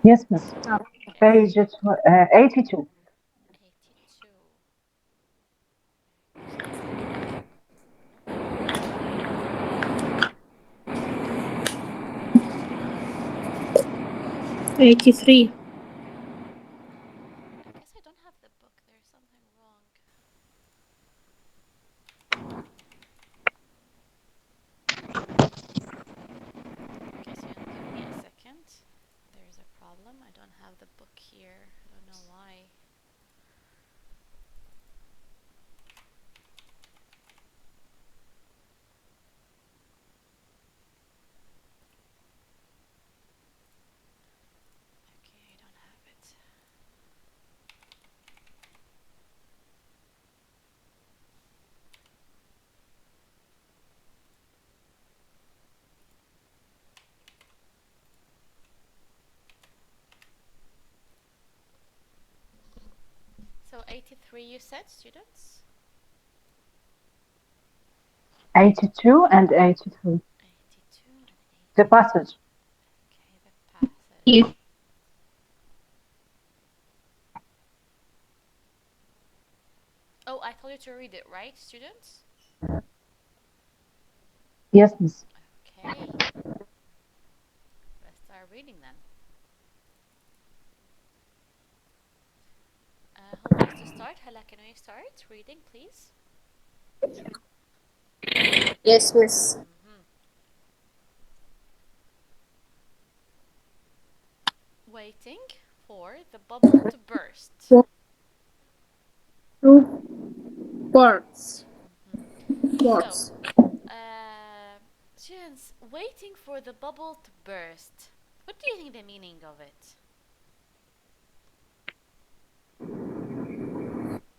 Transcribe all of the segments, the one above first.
Yes, miss. Yes. Page 82. 82. Okay. 83. I guess I don't have the book. There's something wrong. Okay, so give me a second. There's a problem. I don't have the book here. I don't know why. Okay, I don't have it. So 83 you said, students? 82 and 83. 82 and The 83. passage. Okay, the You. passage. Oh, I told you to read it, right, students? Yes, miss. Okay, let's start reading then. Who wants to start? Hala, can we start reading, please? Yes, miss. Mm-hmm. Waiting for the bubble to burst. Two words. Mm-hmm. So, Words. students, waiting for the bubble to burst. What do you think the meaning of it?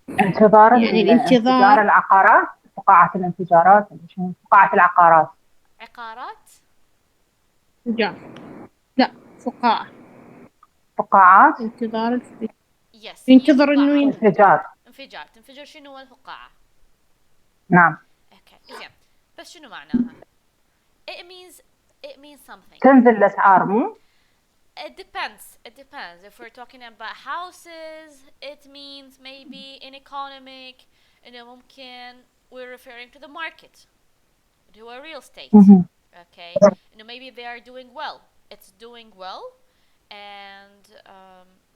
يعني انفجار الانتظار. العقارات. فقاعة الانفجارات ولا شنو؟ فقاعة العقارات. عقارات? انفجار. لا، فقاعة. فقاعات. انتظار الفقاعة. Yes, هي ينتظر انه فقاعة. انفجار. انفجار. تنفجر شنو هو الفقاعة؟ نعم. اوكي زين. بس شنو معناها؟ It means something. تنزل الأسعار مو؟ It depends. It depends. If we're talking about houses, it means maybe in economic. إنه ممكن we're referring to the market, to a real estate. مهم. Okay. Maybe they are doing well. It's doing well, and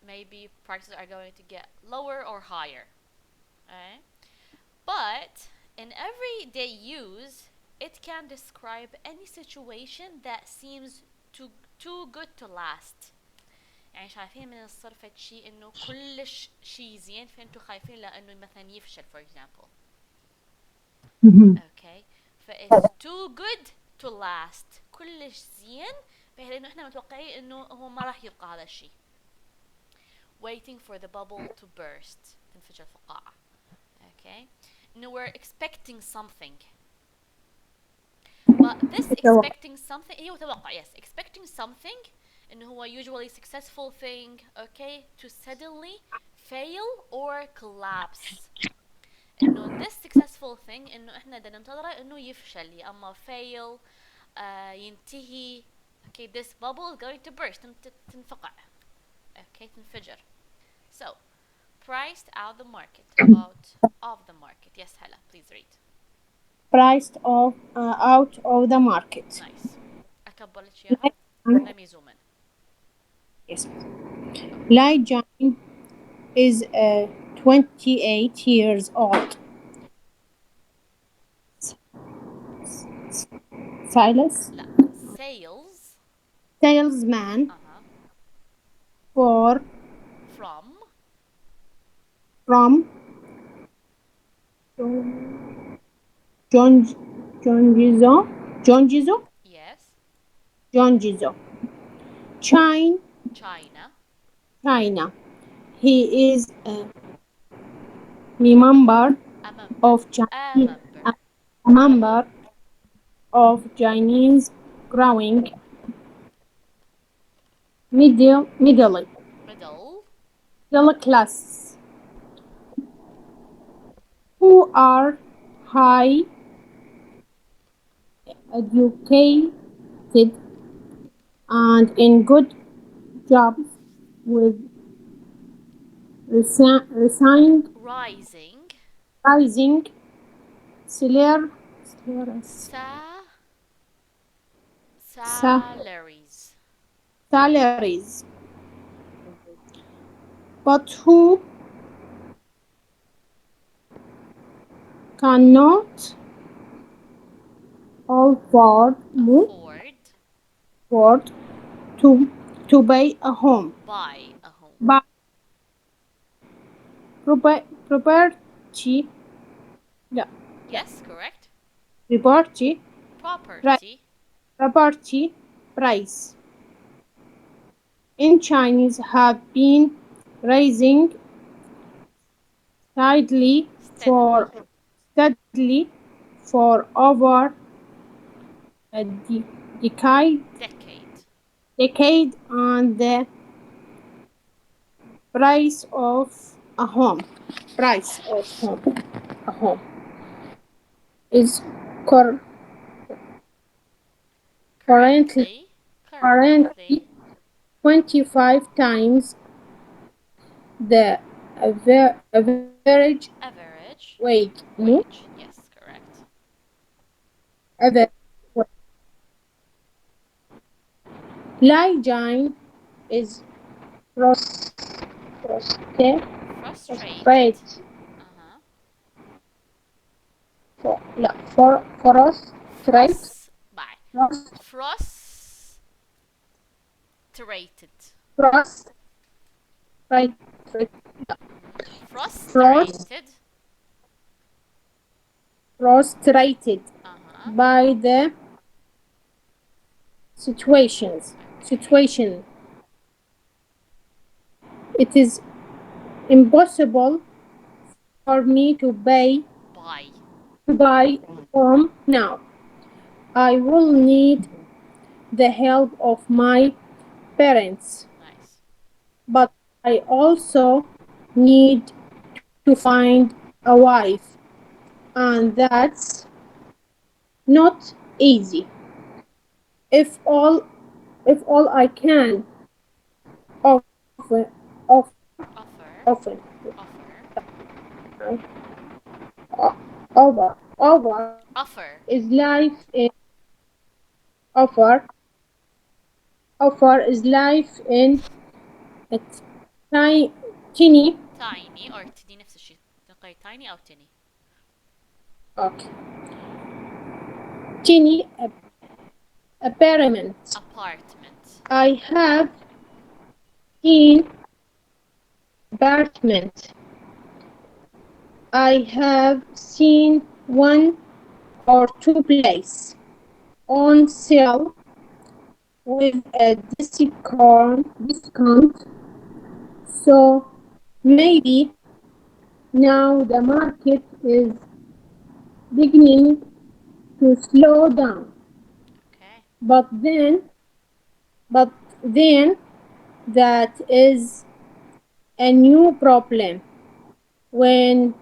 maybe prices are going to get lower or higher. Okay. But in everyday use, it can describe any situation that seems too good to last. يعني شايفين من الصرفة شيء انه كلش شيء زين فانتوا خايفين لانه مثلا يفشل for example. مهم. Okay. ف it's too good to last. كلش زين بحيث انه احنا متوقعين انه هو ما راح يبقى هذا الشيء. Waiting for the bubble to burst. تنفجر الفقاعة. Okay. No, we're expecting something. But this expecting something هو توقع. Yes, expecting something إنه هو usually successful thing, okay, to suddenly fail or collapse. إنه this successful thing إنه إحنا بدنا ننتظره إنه يفشل يا أما fail ينتهي. Okay, this bubble is going to burst. تنفقع. Okay, تنفجر. So, priced out the market. Out of the market. Yes, Hala, please read. priced out of the market. Nice. أكبر لك إياها. نمي زومن. Yes. Lai Jian is 28 years old. Silas, لا. Sales. salesman Uh-huh. for From. from John Jongizo Jongizo Yes. Jongizo China China. China. He is a member A member. of A Chinese member. a member of Chinese growing middle Middle. class who are high educated and in good jobs with resigned Rising rising salar- sa sa- salaries. salaries, but who cannot afford Afford afford to buy a home. buy a home. But property, yeah, yeah, Yes, correct. property, pri- Property. property price in Chinese have been rising steadily Steadily. steadily for over a decade, Decade. and the price of a home, price of home, a home is cur- currently Currently. currently Currently. 25 times the average Average wage. wage. Yes, correct. Average wage. Lie Jine is pros- prostrate, Frustrated. prostrate Uh-huh. for, لا, for us, straight, Frus bye. pros- Frustrated. pros- right, pros- Frustrated. prostrated Uh-huh. by the Okay. situation. It is impossible for me Buy. to buy home now. I will need the help of my parents, Nice. but I also need to find a wife, and that's not easy. If all if all I can Offer. offer Offer. over Offer. is life in offer is life in a tiny Tiny or تني نفس الشيء. تلقي tiny أو تني. okay, tiny apartment. Apartment. I have seen apartment. I have seen one or two place on sale with a discount. So maybe now the market is beginning to slow down. Okay. But then, but then that is a new problem. When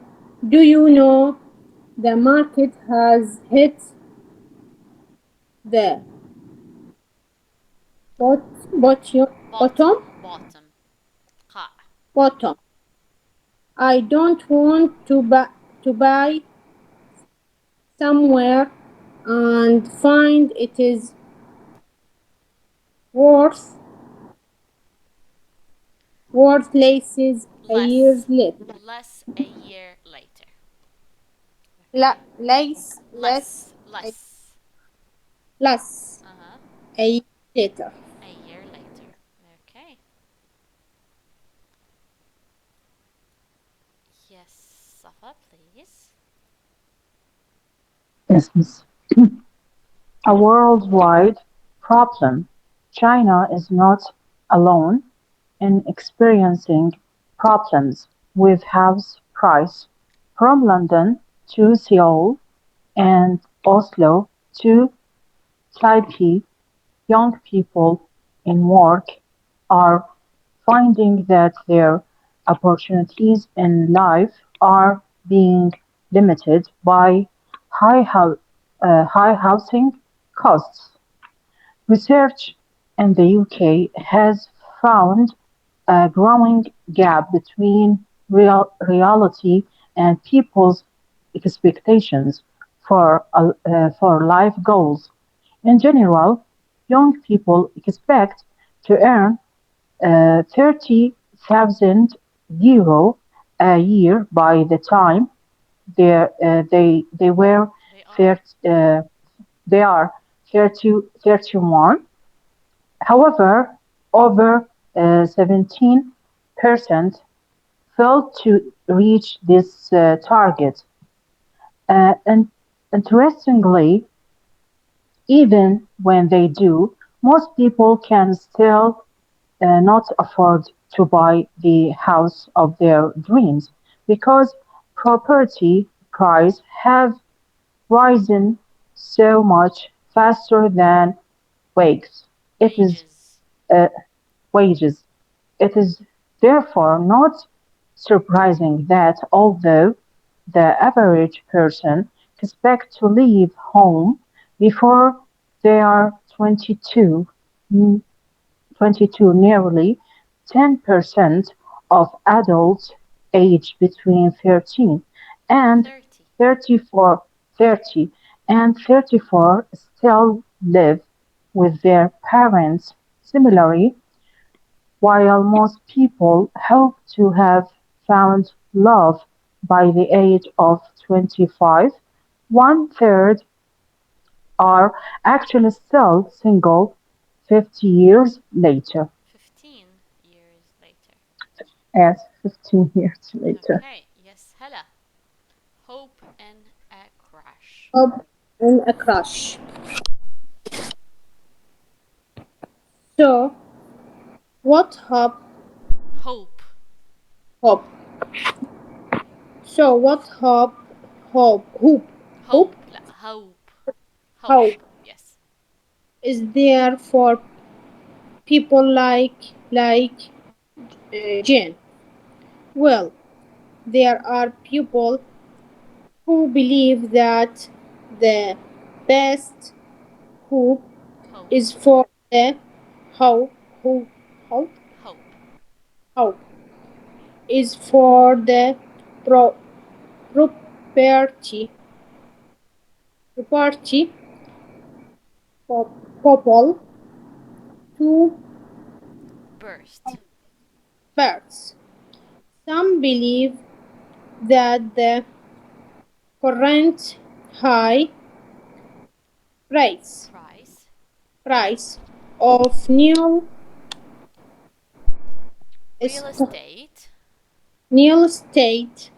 do you know the market has hit the bot, bottom? Bottom. Bottom. قاع. Bottom. I don't want to buy somewhere and find it is worth worthless a years Less. later. Less a year later. La, Okay. less, Less. less Uh-huh. a year later. A year later. Okay. Yes, Safa, please. Yes, miss. A worldwide problem. China is not alone in experiencing problems with house price. From London to Seoul and Oslo to Taipei, young people in work are finding that their opportunities in life are being limited by high, high housing costs. Research in the UK has found a growing gap between reality and people's expectations for life goals. In general, young people expect to earn 30,000 euro a year by the time they were They are. 30, they are 30, 31. However, over 17% failed to reach this target. And interestingly, even when they do, most people can still not afford to buy the house of their dreams because property prices have risen so much faster than wages. It is Wages. uh, wages. It is therefore not surprising that although the average person expects to leave home before they are 22, 22, nearly 10% of adults aged between 13 and 30. 34, 30 and 34 still live with their parents. Similarly, while most people hope to have found love by the age of 25, one third are actually still single 50 years later. 15 years later. As 15 years later. Okay, yes, Hella. Hope in a crash. Hope in a crush. So, what Hope. hope? So, what hope, Hope. لا, hope. hope Hope. Yes. is there for people like Jane? Well, there are people who believe that the best hope Hope. is for the hope hope hope Hope. hope is for the pro- property property people to Burst. birds. Some believe that the current high price Price. price of Real est- estate. new estate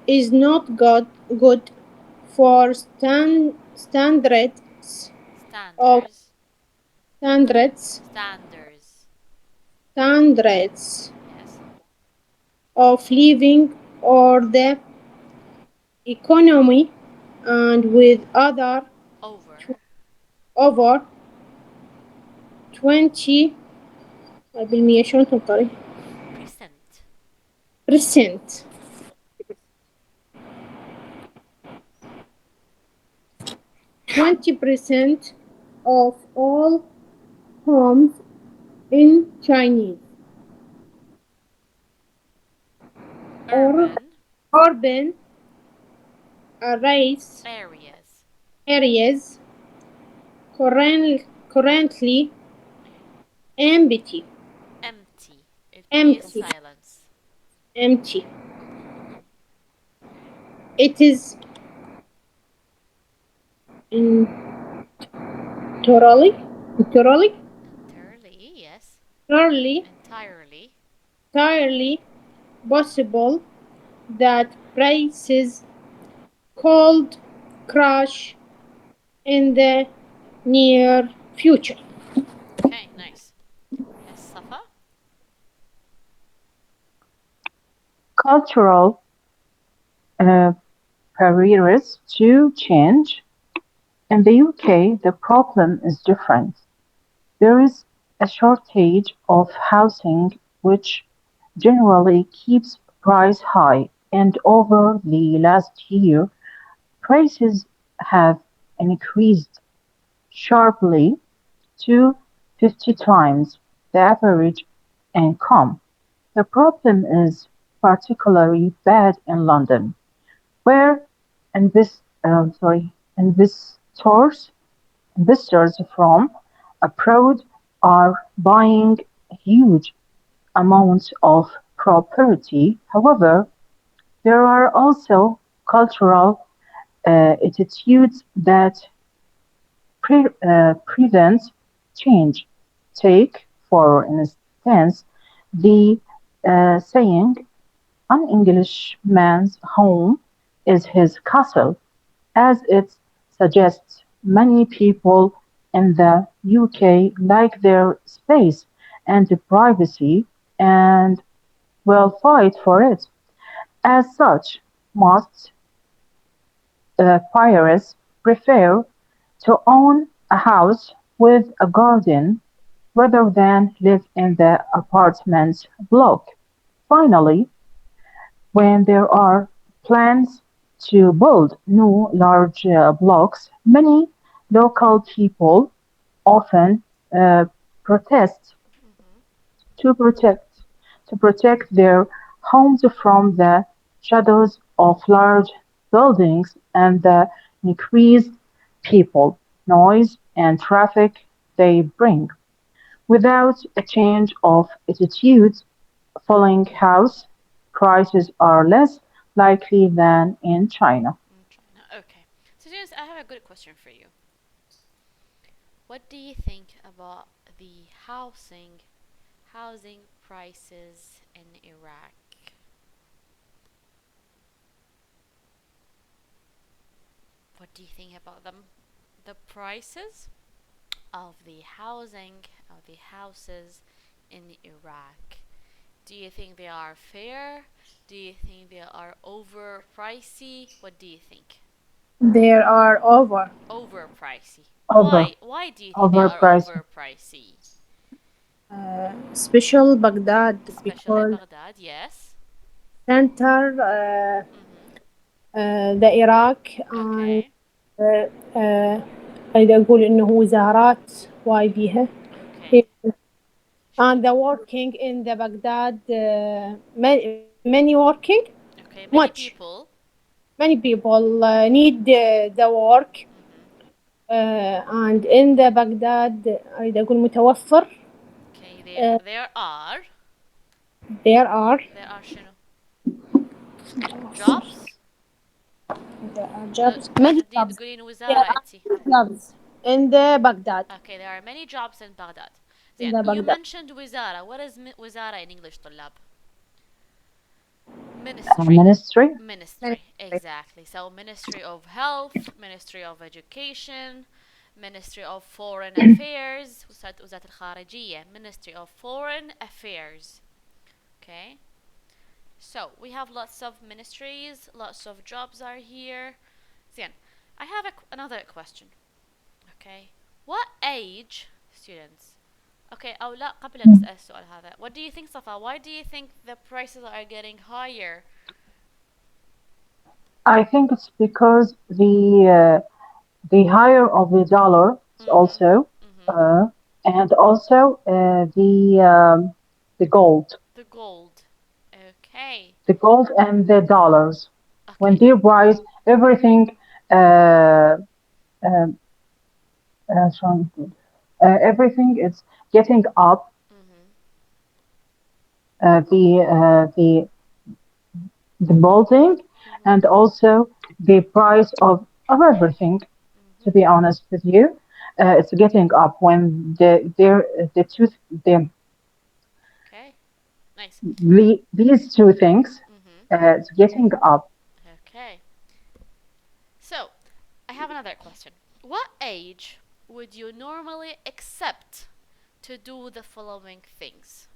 is not good for of Standards. standards Standards. standards Yes. of living or the economy, and with other Over. over 20 بالمية شلون تنطري Percent. percent 20% of all homes in Chinese or Urban urban areas areas. areas currently empty Empty. It means empty silence. empty. It is entirely entirely Entirely. Yes. entirely Entirely. entirely possible that prices could crash in the near future. Okay, nice. Yes, Safa? Cultural uh, barriers to change. In the UK, the problem is different. There is a shortage of housing which generally keeps price high, and over the last year, prices have increased sharply to 50 times the average income. The problem is particularly bad in London, where investors investors from abroad are buying huge amounts of property. However, there are also cultural attitudes that prevent change. Take, for instance, the saying, "An Englishman's home is his castle," as it suggests many people in the UK like their space and privacy and will fight for it. As such, most buyers prefer to own a house with a garden rather than live in the apartment block. Finally, when there are plans to build new large blocks, many local people often uh, protest Mm-hmm. to protect to protect their homes from the shadows of large buildings and the increased people, noise, and traffic they bring. Without a change of attitude, falling house prices are less likely than in China. In China. Okay. So, James, I have a good question for you. What do you think about the housing prices in Iraq? What do you think about them? The prices of the housing of the houses in Iraq. Do you think they are fair? Do you think they are over pricey? What do you think? There are over. Over pricey. Over Why do you think they are overpriced. over pricey? Special Baghdad Especially because Baghdad, yes. center Mhm. the Iraq and Okay. أريد أقول إنه وزارات وايد بيها Okay. and the working in the Baghdad many working Okay. Many much people. many people need the work Mhm. and in the Baghdad أريد أقول متوفر Okay. uh, there are There are شنو jobs. there are لا، jobs many تحديد jobs تقولين there وزارة are انتي. jobs in the Baghdad Okay, there are many jobs in Baghdad. in زين, the you Baghdad mentioned وزارة. What is وزارة in English طلاب? Ministry. Ministry? Ministry, exactly. So, Ministry of Health, Ministry of Education, Ministry of Foreign Affairs, وزارة الخارجية, Ministry of Foreign Affairs. Okay, so we have lots of ministries, lots of jobs are here. زين, I have another question. Okay, what age students? Okay, أو لا, قبل أن نسأل السؤال هذا, what do you think, صفا? Why do you think the prices are getting higher? I think it's because the higher of the dollar is Mhm. also Mhm. uh, and also the gold, The gold. Okay. the gold and the dollars. When Okay. they rise, everything uh, um, from everything is getting up. Mhm. The building Mhm. and also the price of everything. To Mhm. be honest with you, it's getting up when the two the Okay. Nice. these two things Mhm. it's getting up. Okay. So, I have another question. What age would you normally accept to do the following things?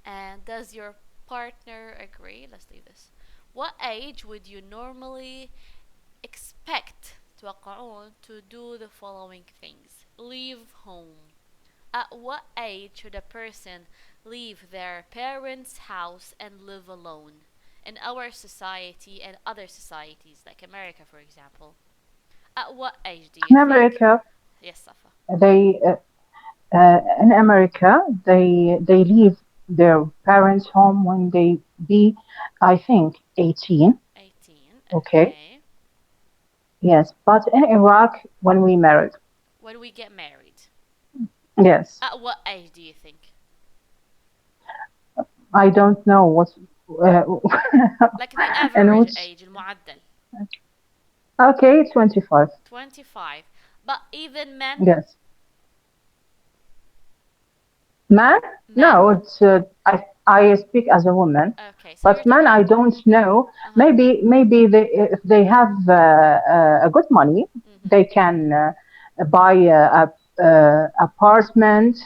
And does your partner agree? Let's leave this. What age would you normally expect توقعون to do the following things? Leave home. At what age should a person leave their parents' house and live alone? In our society and other societies, like America, for example. At what age do you In think? America, Yes, Safa. they leave their parents' home when they be, I think, 18. 18. Okay, Okay. yes, but in Iraq, when we married, When we get married. yes, At what age do you think? I don't know what, uh, Like the and average which, age, المعدل. okay, 25, 25. But even men? yes. Man? Men. No, I speak as a woman, Okay, so you're but man, talking I about. don't know. Uh huh. Maybe if they have a good money, Mm-hmm. they can buy a apartment,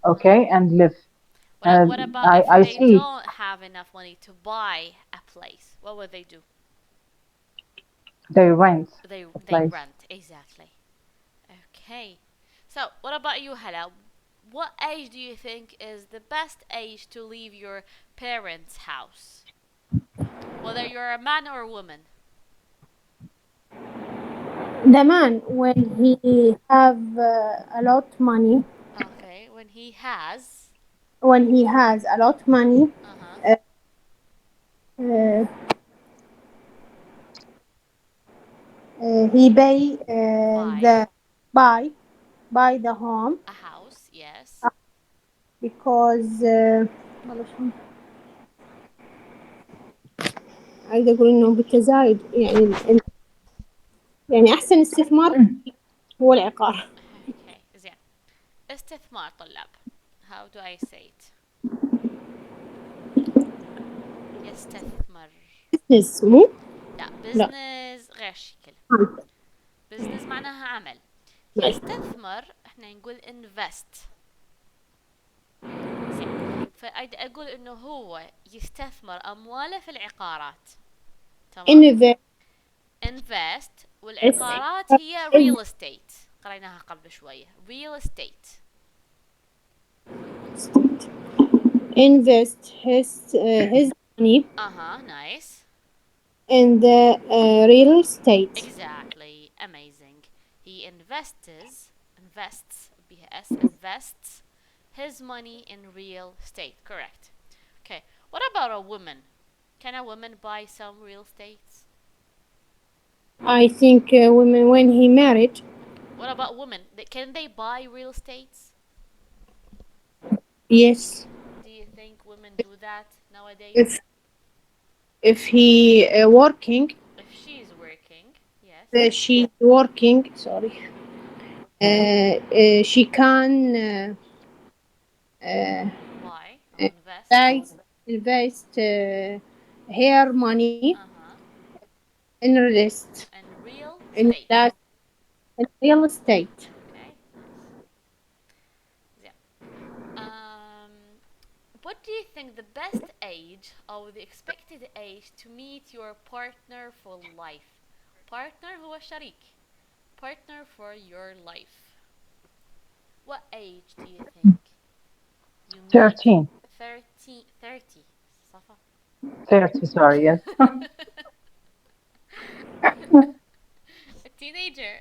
Mm-hmm. okay, and live. What about if I they see don't have enough money to buy a place? What would they do? they rent a They place. rent, exactly. Okay. So, what about you, Hala? What age do you think is the best age to leave your parents' house? Whether you're a man or a woman. The man, when he have a lot money, Okay, when he has. when he has a lot money, Uh huh. uh, uh, he pay Buy the buy buy the home a house, yes. because والله شلون عايزة أقول إنه بالتزايد يعني يعني أحسن استثمار هو العقار. Okay, زين. استثمار طلاب. How do I say it? يستثمر. بزنس مو لا لا بزنس غير شكل. عمل. بزنس معناها عمل. طيب. يستثمر احنا نقول invest. زين. فأقول انه هو يستثمر امواله في العقارات. تمام. invest invest والعقارات هي real estate. قريناها قبل شوية. real estate. invest his money اها nice. in the real estate. exactly amazing. he invests بها invests his money in real estate. correct. okay, what about a woman? Can a woman buy some real estates? I think women when he married, What about women? Can they buy real estates? yes, Do you think women do that nowadays? if he working, If she's working, yes. she working. Sorry, she can uh, Buy or uh, invest? invest her money Uh huh. in real estate, And real in estate. that in real estate. Okay, nice. Yeah. Um, what do you think the best age or the expected age to meet your partner for life? Partner هو شريك. Partner for your life. What age do you think you meet? 13, 30. Safa. 30, sorry, yes. A teenager.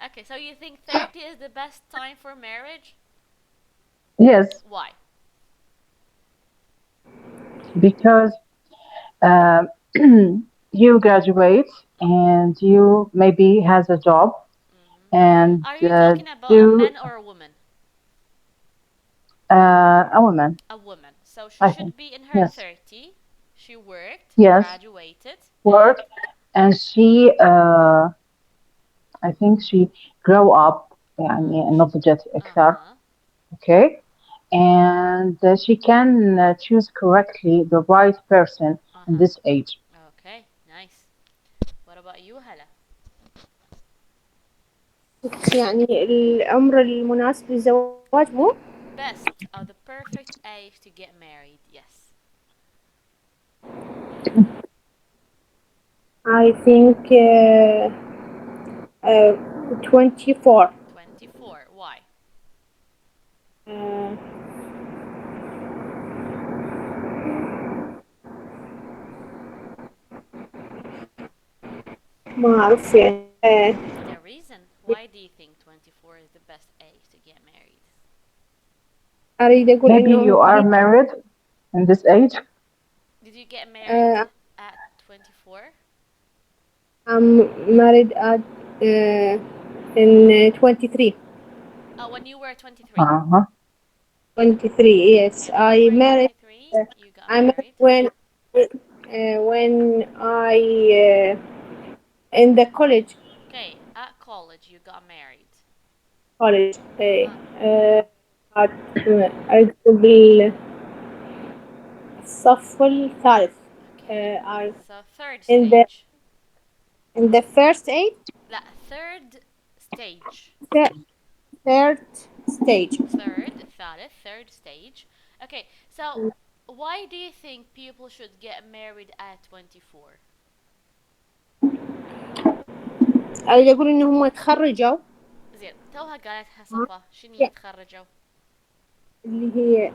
okay, so you think 30 is the best time for marriage? Yes, Why? because um, you graduate and you maybe has a job hmm and Are you talking about a do man or a woman? a woman, A woman. So she I think. should be in her Yes, 30. She worked, yes, graduated, and. work, and she, I think she grow up يعني نضجت أكثر, Uh-huh. okay, and she can choose correctly the right person in Uh-huh. this age. Okay, nice. What about you, Hala? يعني العمر المناسب للزواج مو Best or the perfect age to get married? Yes. I think 24. 24. Why? آه، ما أعرف يعني The reason. Why do you think 24 is the best age to get married? أريد أقول Maybe إنه you are married in this age. Did you get married uh, at 24? I'm married at in 23. When you were 23. Uh-huh. 23, yes. Okay, when you were 23, you got I married married. when I in the Okay, at college you got married. college Uh-huh. at أريد أقول بالصف الثالث. Okay, Are so third in the stage. first aid, لا, third stage. the third stage. الثالث, third stage. Okay, so why do you think people should get married at 24? أريد أقول إن هم تخرجوا زين، توها قالتها صفا، شنو يعني يتخرجوا؟ اللي هي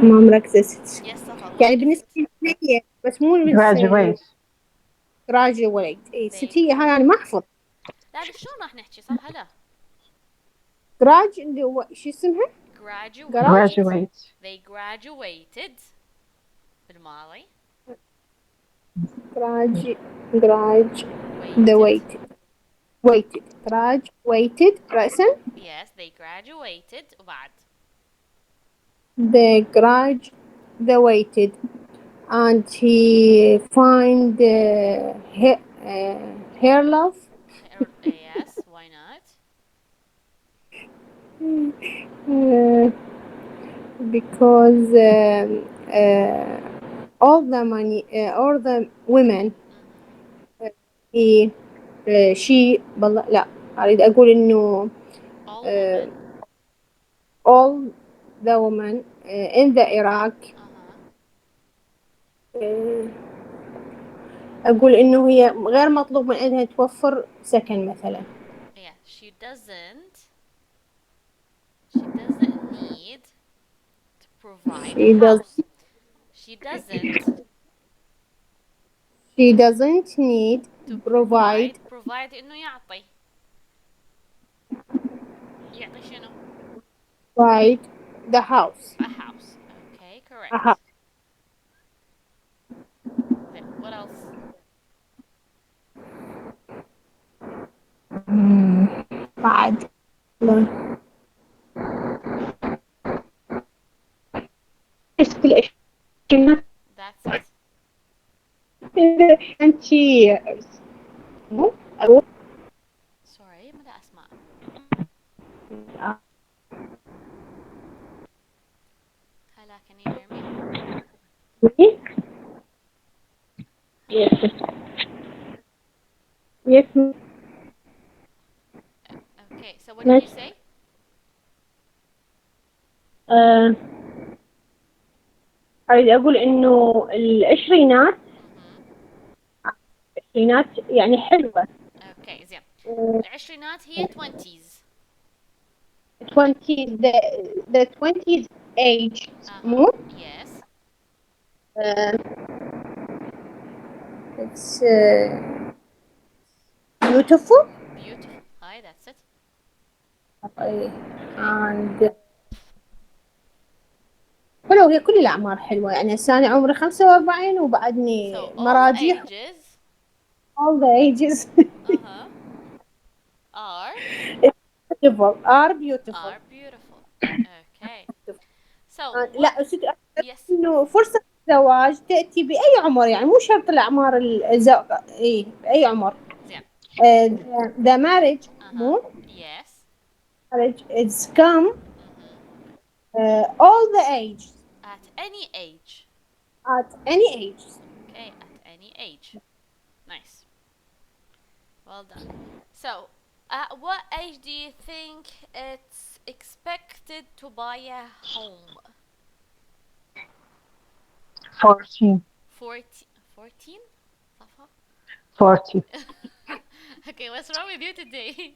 ما مركزة ست. يس صفا، يعني what is بالنسبة it؟ لي بس مو Graduate. graduate. اي They... ست هي هاي أنا ما أحفظ. لا شلون راح نحكي صح هلا؟ اللي هو شو اسمها؟ graduated. Graduate. They graduated بالماضي. Gradu graduated. Waited. Graduated رأسا. Yes, they graduated وبعد. They graduated and he find her love. Yes, why not? Uh, because all the money, all the women he she بالله لا أريد أقول إنه All women. all the women in the Iraq أقول إنه هي غير مطلوب من عندها توفر سكن مثلا. Yeah, she doesn't need to provide a She does. house. She doesn't She doesn't need to to provide provide إنه يعطي شنو؟ the house. A house. Okay, A correct. house. Then what else? بعد لا. إيش كل إيش كنا That's it. أنت مو أقول Sorry, ماذا أسمع؟ Hello, can you hear me? yes yes Okay, so what did you say? أريد أقول إنه العشرينات يعني حلوة. Okay, زين. العشرينات هي 20s. 20s the 20s age مو Yes. it's beautiful. Beautiful. Hi, that's it. and حلو هي كل الأعمار حلوة يعني هسه أنا عمري 45 وبعدني So all مراجيح. ages all the ages are are beautiful. Okay. So what? لا ست Yes. إنه فرصة الزواج تأتي بأي عمر يعني مو شرط الأعمار إيه بأي عمر. زين. the marriage مو Yes. marriage is come all the ages At any age. at any age. Okay, at any age. Nice. Well done. So, at what age do you think it's expected to buy a home? 14. 14? Safa? 40. Okay, what's wrong with you today?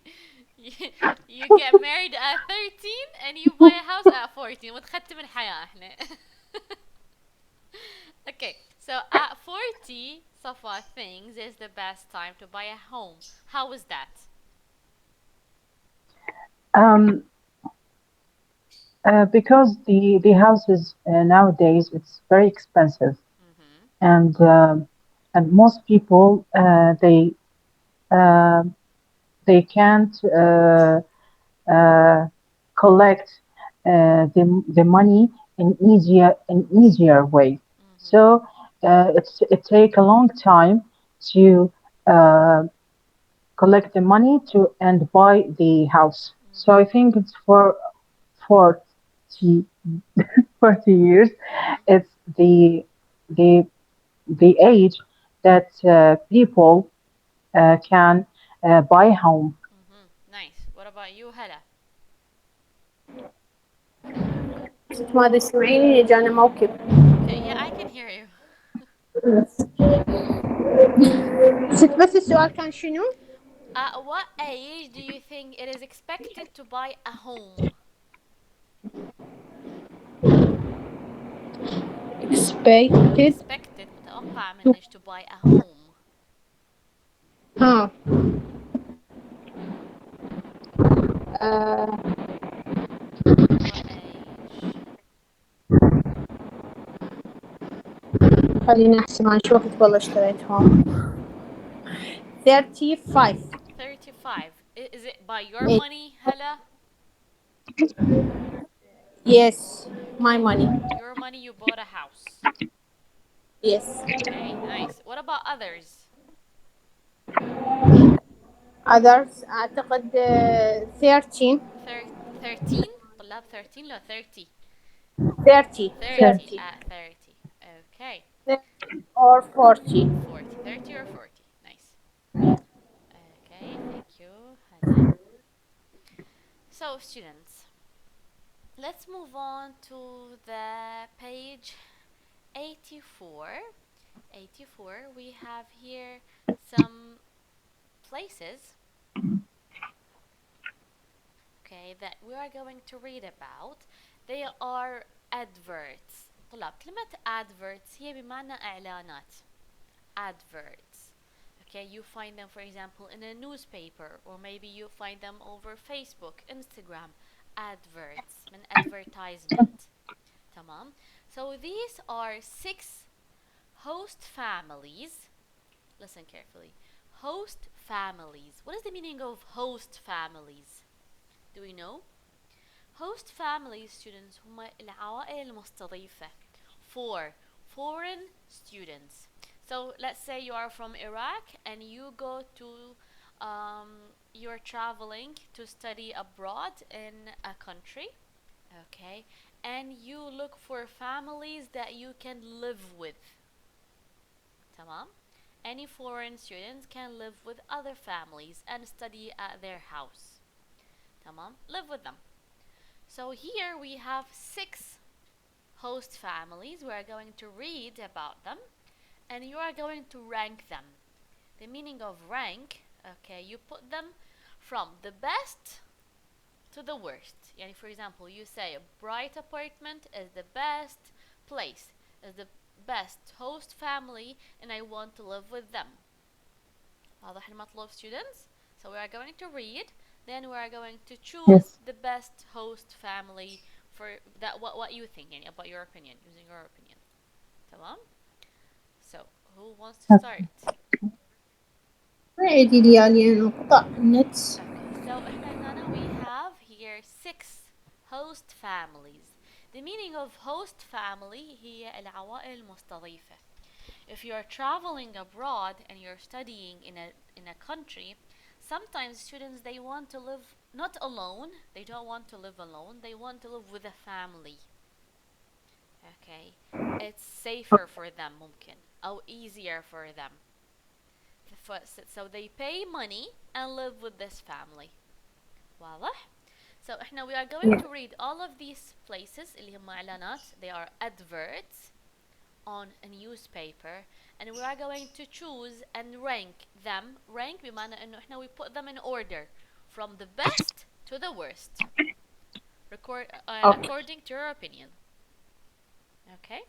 you get married at 13 and you buy a house at 14. وتختم الحياة احنا. Okay, so at 40, Safa thinks is the best time to buy a home. How is that? Um, because the houses nowadays it's very expensive, Mm-hmm. and most people uh, they can't uh, collect the money in easier way. Mm-hmm. So it take a long time to uh, collect the money to and buy the house. So I Mm-hmm. think it's for 40, 40 years. Mm-hmm. It's the the age that people can buy home. Mm-hmm. Nice. What about you, Hala? ما تسمعيني جانا موكب. Okay, yeah, I can hear you. ست بس السؤال كان شنو؟ At what age do you think it is expected to buy a home? expected Expected متوقع منش to buy a home. ها آه What age? خليني احسب انا شو وقت والله اشتريت هون 35. 35. Is it by your إيه. money, Hala? Yes, my Okay, money. your money you bought a house. Yes. Okay, nice. What about others? Others اعتقد 13. Thir- 13 طلاب 13 لا 30. 30 30 30 at 30. Okay, or 40. 40. 30 or 40. Nice. Okay, thank you, Hala. So, students, let's move on to the page 84. 84, we have here some places, okay, that we are going to read about. They are adverts. طلاب كلمة adverts هي بمعنى إعلانات. Adverts. Okay, you find them, for example, in a newspaper, or maybe you find them over Facebook, Instagram. Adverts من advertisement. تمام. So these are 6 host families. Listen carefully. Host families. What is the meaning of host families? Do we know? Host families, students, هما العوائل المستضيفة for foreign students. So let's say you are from Iraq and you go to you're traveling to study abroad in a country, okay, and you look for families that you can live with. تمام. Any foreign students can live with other families and study at their house. تمام. Live with them. So here we have 6 host families. We are going to read about them and you are going to rank them. The meaning of rank, okay, you put them from the best to the worst. Yani for example, you say a Bright Apartment is the best place, is the best host family, and I want to live with them. واضح المطلوب, students? So we are going to read, then we are going to choose Yes. the best host family for that. What you think, yani, about your opinion, using your opinion. تمام? So who wants to Okay. start? عيدي لي لأن انقطع النت. Okay, so احنا هنا we have here 6 host families. The meaning of host family هي العوائل المستضيفة. If you are traveling abroad and you're studying in a country, sometimes students they want to live not alone. They don't want to live alone. They want to live with a family. Okay, it's safer for them ممكن or easier for them. So they pay money and live with this family. واضح؟ So احنا we are going to read all of these places اللي هم إعلانات. They are adverts on a newspaper, and we are going to choose and rank them. Rank بمعنى انه احنا we put them in order from the best to the worst. Record Okay. according to your opinion. Okay.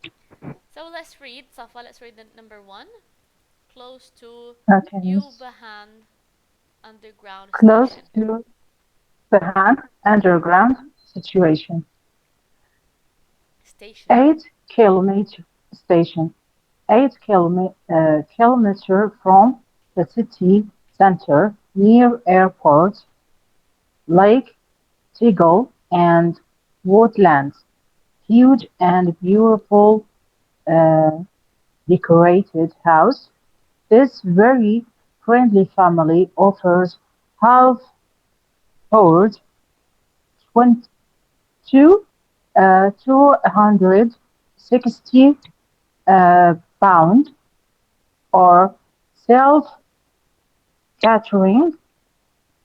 So let's read. Safa, let's read the number 1. Close to Okay. Yes. Yubahan Underground Close Station. to. Isfahan underground situation. Station. 8 kilometer station. 8 kilometer from the city center, near airport, Lake Tegel, and woodlands. Huge and beautiful uh, decorated house. This very friendly family offers half-board two 260 pound or self-catering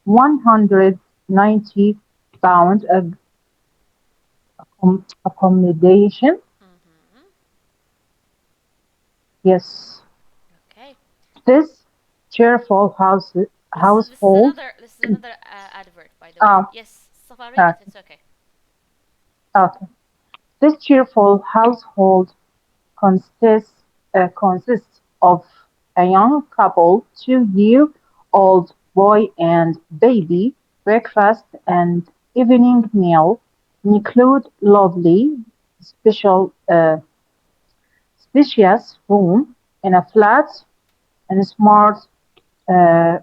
190 pound accommodation. Mm-hmm. Yes, Okay. this cheerful household. This is another advert, by the way. Uh, Yes, Safa, read uh, it. It's okay. okay. This cheerful household consists of a young couple, 2-year-old boy and baby. Breakfast and evening meal include lovely, special, spacious room in a flat and smart uh,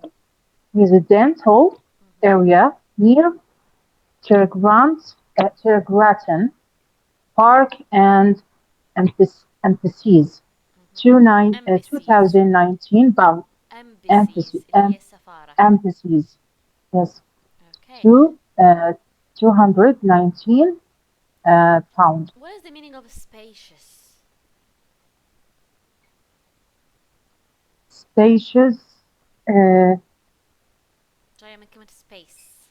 residential Mm-hmm. area near Tiergarten Park and Emphasis Embassies. 2019 bound Embassies اللي هي السفارة. emphasis, yes, Okay. to 219 pound. What is the meaning of spacious? Spacious, uh, جاية من كلمة space.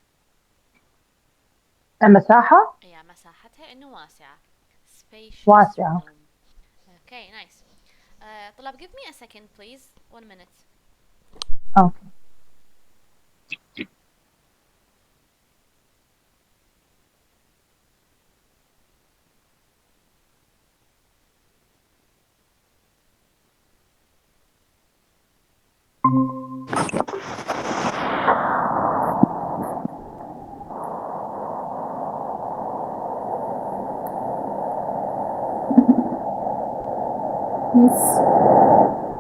مساحة هي مساحتها إنه واسعة. Spacious واسعة. room. Okay, nice. طلاب, give me a second, please. 1 minute. Okay. Yes.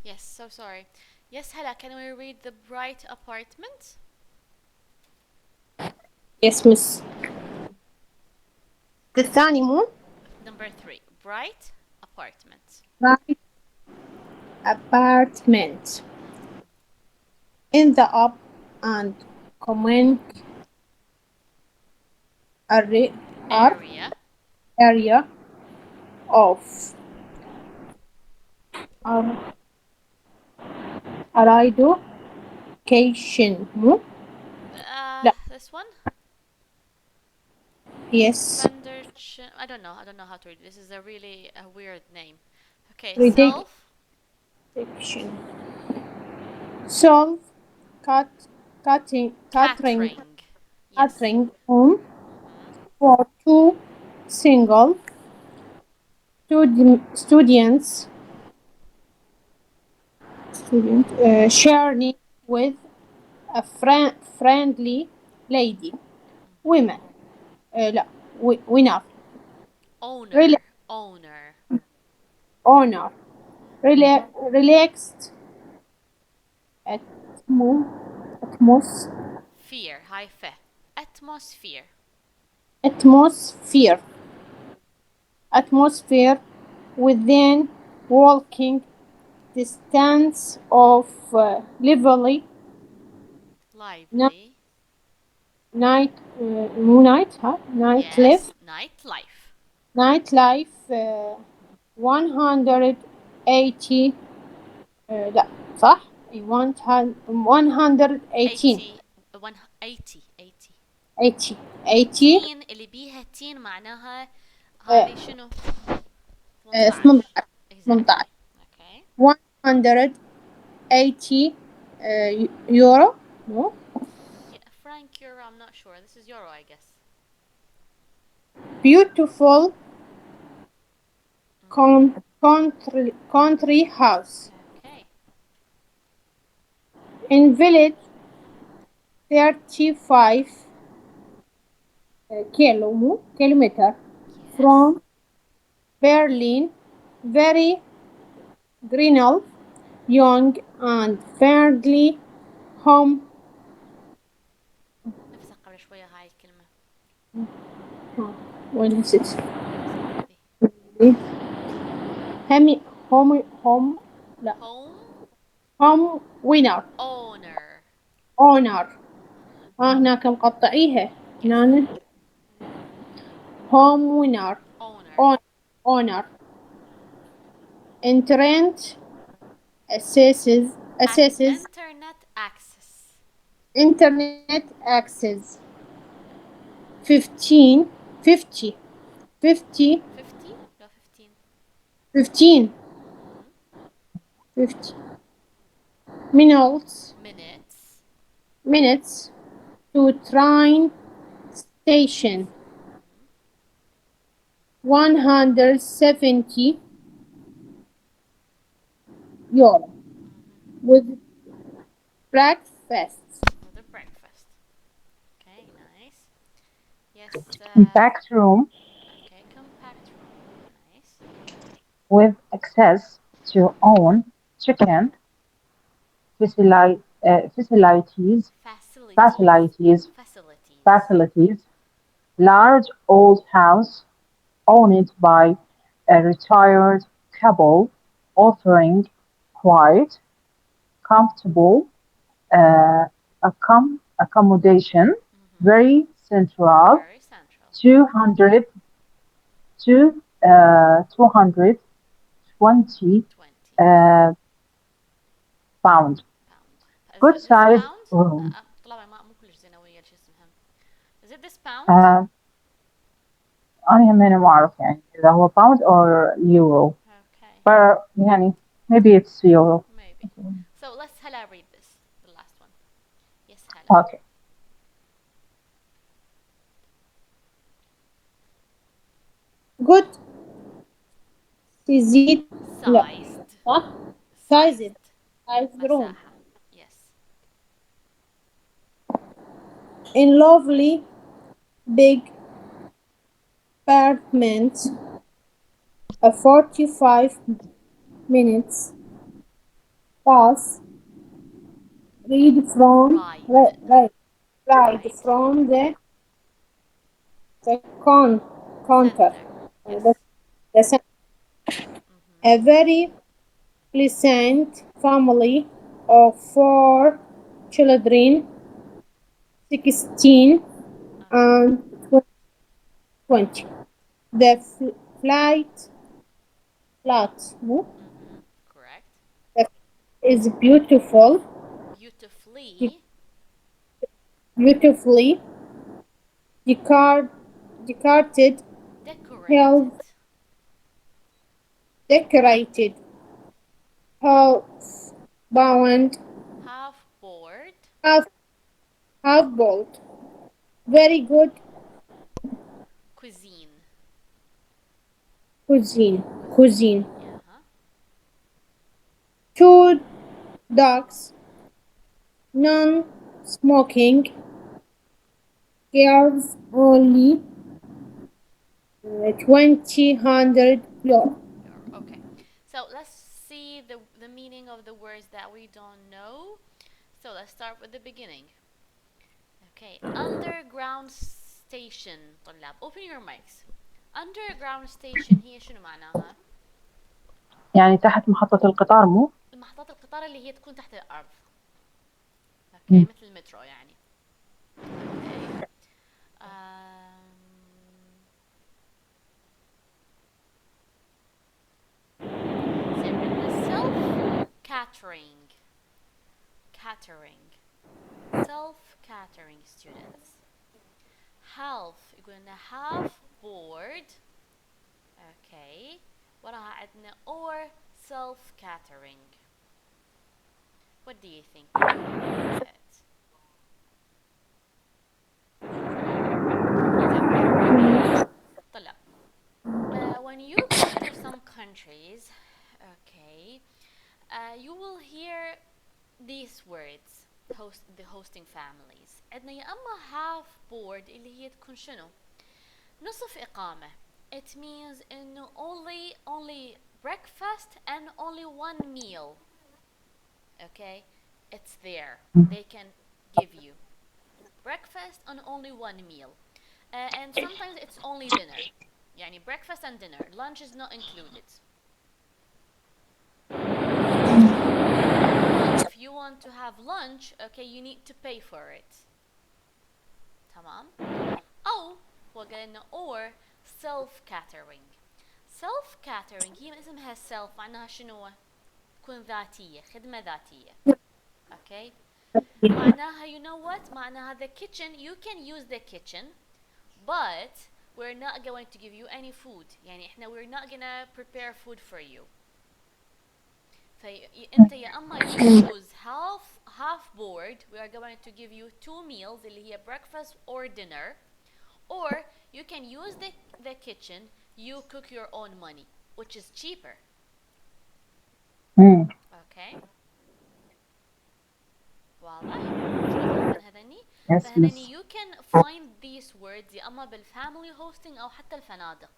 Yes, so sorry. Yes, Hela, can we read the bright apartment? Yes, miss. الثاني مو Number 3. Bright apartment. right apartment Mm-hmm. in the up and coming array are Area. area of ar- Araido Cation مو لا This one? yes I don't know. I don't know how to read. This is a really a weird name. Okay, ridiculation self solve cut cutting catering catering. Yes. catering home Mm-hmm. for two single students sharing with a friendly lady. Women. لا winner. Owner. Owner. Honor. Mhm. Relaxed. Atmo- atmos Fear. High fe. Atmosphere. atmosphere. Atmosphere within walking distance of lively Lively. night night huh? Yes. Nightlife. nightlife 180 لا صح 118 80. 80. 80. 80 80 تين اللي بيها تين معناها هذه شنو؟ 18. 18 18 Exactly. Okay. 180 euro no Yeah, franc euro. I'm not sure. This is euro, I guess. beautiful Mm-hmm. country house Okay. in village 35 kilometer Yes. from Berlin, very greenal, young and friendly home. نفسها قبل شوية هاي الكلمة. وين نسيت؟ هذه. home لا Home home winner owner. owner Mm-hmm. هناك مقطعيها Yes. هنا home winner Owner. owner internet assesses Internet access. internet access 15 50 50 50. No, 15. 15 Mm-hmm. 50 minutes Minutes. minutes to train station Mm-hmm. 170 euro Mm-hmm. with breakfast For the breakfast. Okay, nice. Yes. Compact room Okay, compact room. Nice. with access to own chicken facilities, Facilities. facilities, Facilities. facilities, large old house owned by a retired couple offering quiet, comfortable accommodation, Mm-hmm. very central, Very central. 200 to 220 20 uh, pound. pound. Is Good it this size pound؟ room. طلع ما مو كلش زينوية شو اسمها. Is it this pound؟ آه أنا همين ما أعرف يعني إذا هو باوند or euro. Okay. but يعني maybe it's euro. Maybe. So let's Hala read this. The last one. Yes, Hala. Okay. good تزيد لا Sized. صح sized Sized. sized room مساحة. Yes. in lovely big apartment a 45 minutes bus read from Ride. ride Ride. from the counter Center. the, Yes. the center. Mm-hmm. A very pleasant family of four children 16 Okay. and 20 the flat no? Mm-hmm. Correct. The is beautiful Beautifully beautifully decor- decorated decorated. health decorated house bound Half board. half half bolt very good Cuisine. cuisine, cuisine. Yeah, huh? Two dogs, non-smoking, girls only, 20 floor. Okay. So let's see the meaning of the words that we don't know. So let's start with the beginning. Okay. Underground station. طلاب. Open your mics. Underground station هي شنو معناها؟ يعني تحت محطة القطار مو؟ محطات القطار اللي هي تكون تحت الأرض. اوكي مم. مثل المترو يعني. اوكي. Um, self catering. Catering. Self catering students. Half يقول لنا half board. اوكي. وراها عندنا or self catering. What do you think? What means it? طلع. When you go to some countries, okay, you will hear these words. The hosting families. عندنا يا اما half board اللي هي تكون شنو؟ نصف إقامة. It means إنه only breakfast and only one meal. Okay, it's there. They can give you breakfast and only one meal. And sometimes it's only dinner. يعني breakfast and dinner. Lunch is not included. If you want to have lunch, okay, you need to pay for it. تمام؟ أو وقالنا or self catering. self catering هي من اسمها self معناها شنو؟ تكون ذاتية، خدمة ذاتية. Okay? معناها you know what؟ معناها the kitchen, you can use the kitchen, but we're not going to give you any food. يعني احنا we're not gonna prepare food for you. فانت يا اما you choose half board, we are going to give you 2 meals اللي هي breakfast or dinner, or you can use the kitchen, you cook your own money, which is cheaper. مم. Okay. واضح؟ شوفوا هذني Yes, فهذني miss. you can find these words يا اما بالفاميلي hosting او حتى الفنادق.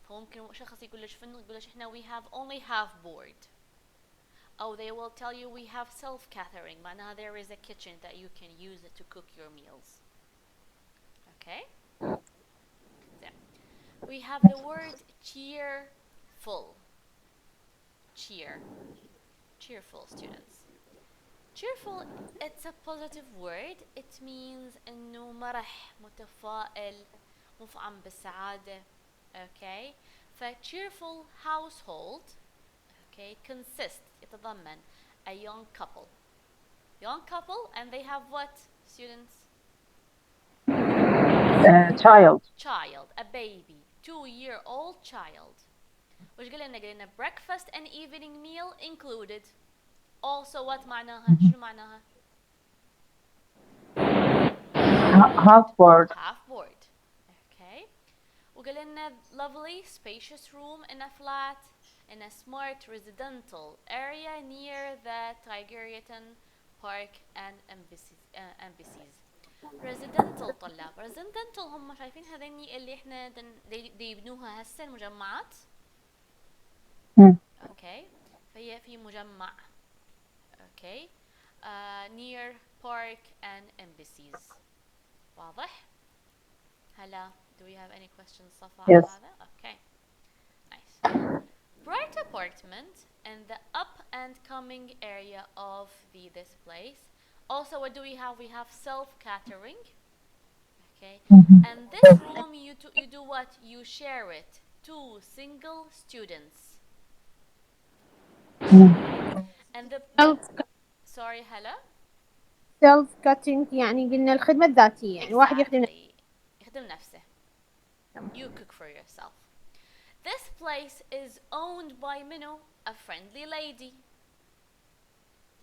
فممكن شخص يقول لك فندق يقول لك احنا we have only half board. Oh, they will tell you we have self catering. معناها there is a kitchen that you can use it to cook your meals. Okay? So, we have the word cheerful. Cheer. Cheerful students. Cheerful, it's a positive word. It means إنه مرح, متفائل, مفعم بالسعادة. Okay? ف cheerful household, okay, consists, يتضمن a young couple. Young couple, and they have what, students? Child. Child, a baby, 2-year-old child. وش قلنا؟ قلنا breakfast and evening meal included. Also what معناها؟ شنو معناها؟ Half board. Half board. Okay. وقلنا lovely spacious room in a flat in a smart residential area near the Tigerian Park and embassies. residential طلاب. residential هم شايفين هذني اللي احنا دي يبنوها هسه المجمعات. مم. اوكي. فهي في مجمع. اوكي. near park and embassies. واضح؟ هلا do we have any questions صفاء على Yes. هذا؟ okay. nice. bright apartment in the up and coming area of this place. Also what do we have? We have self catering. Okay. Mhm. And this room you do what? You share it. 2 single students. مم. And the sorry هلا. self cutting يعني قلنا الخدمة الذاتية يعني واحد يخدم Exactly. يخدم نفسه. You cook for yourself. This place is owned by منو? A friendly lady.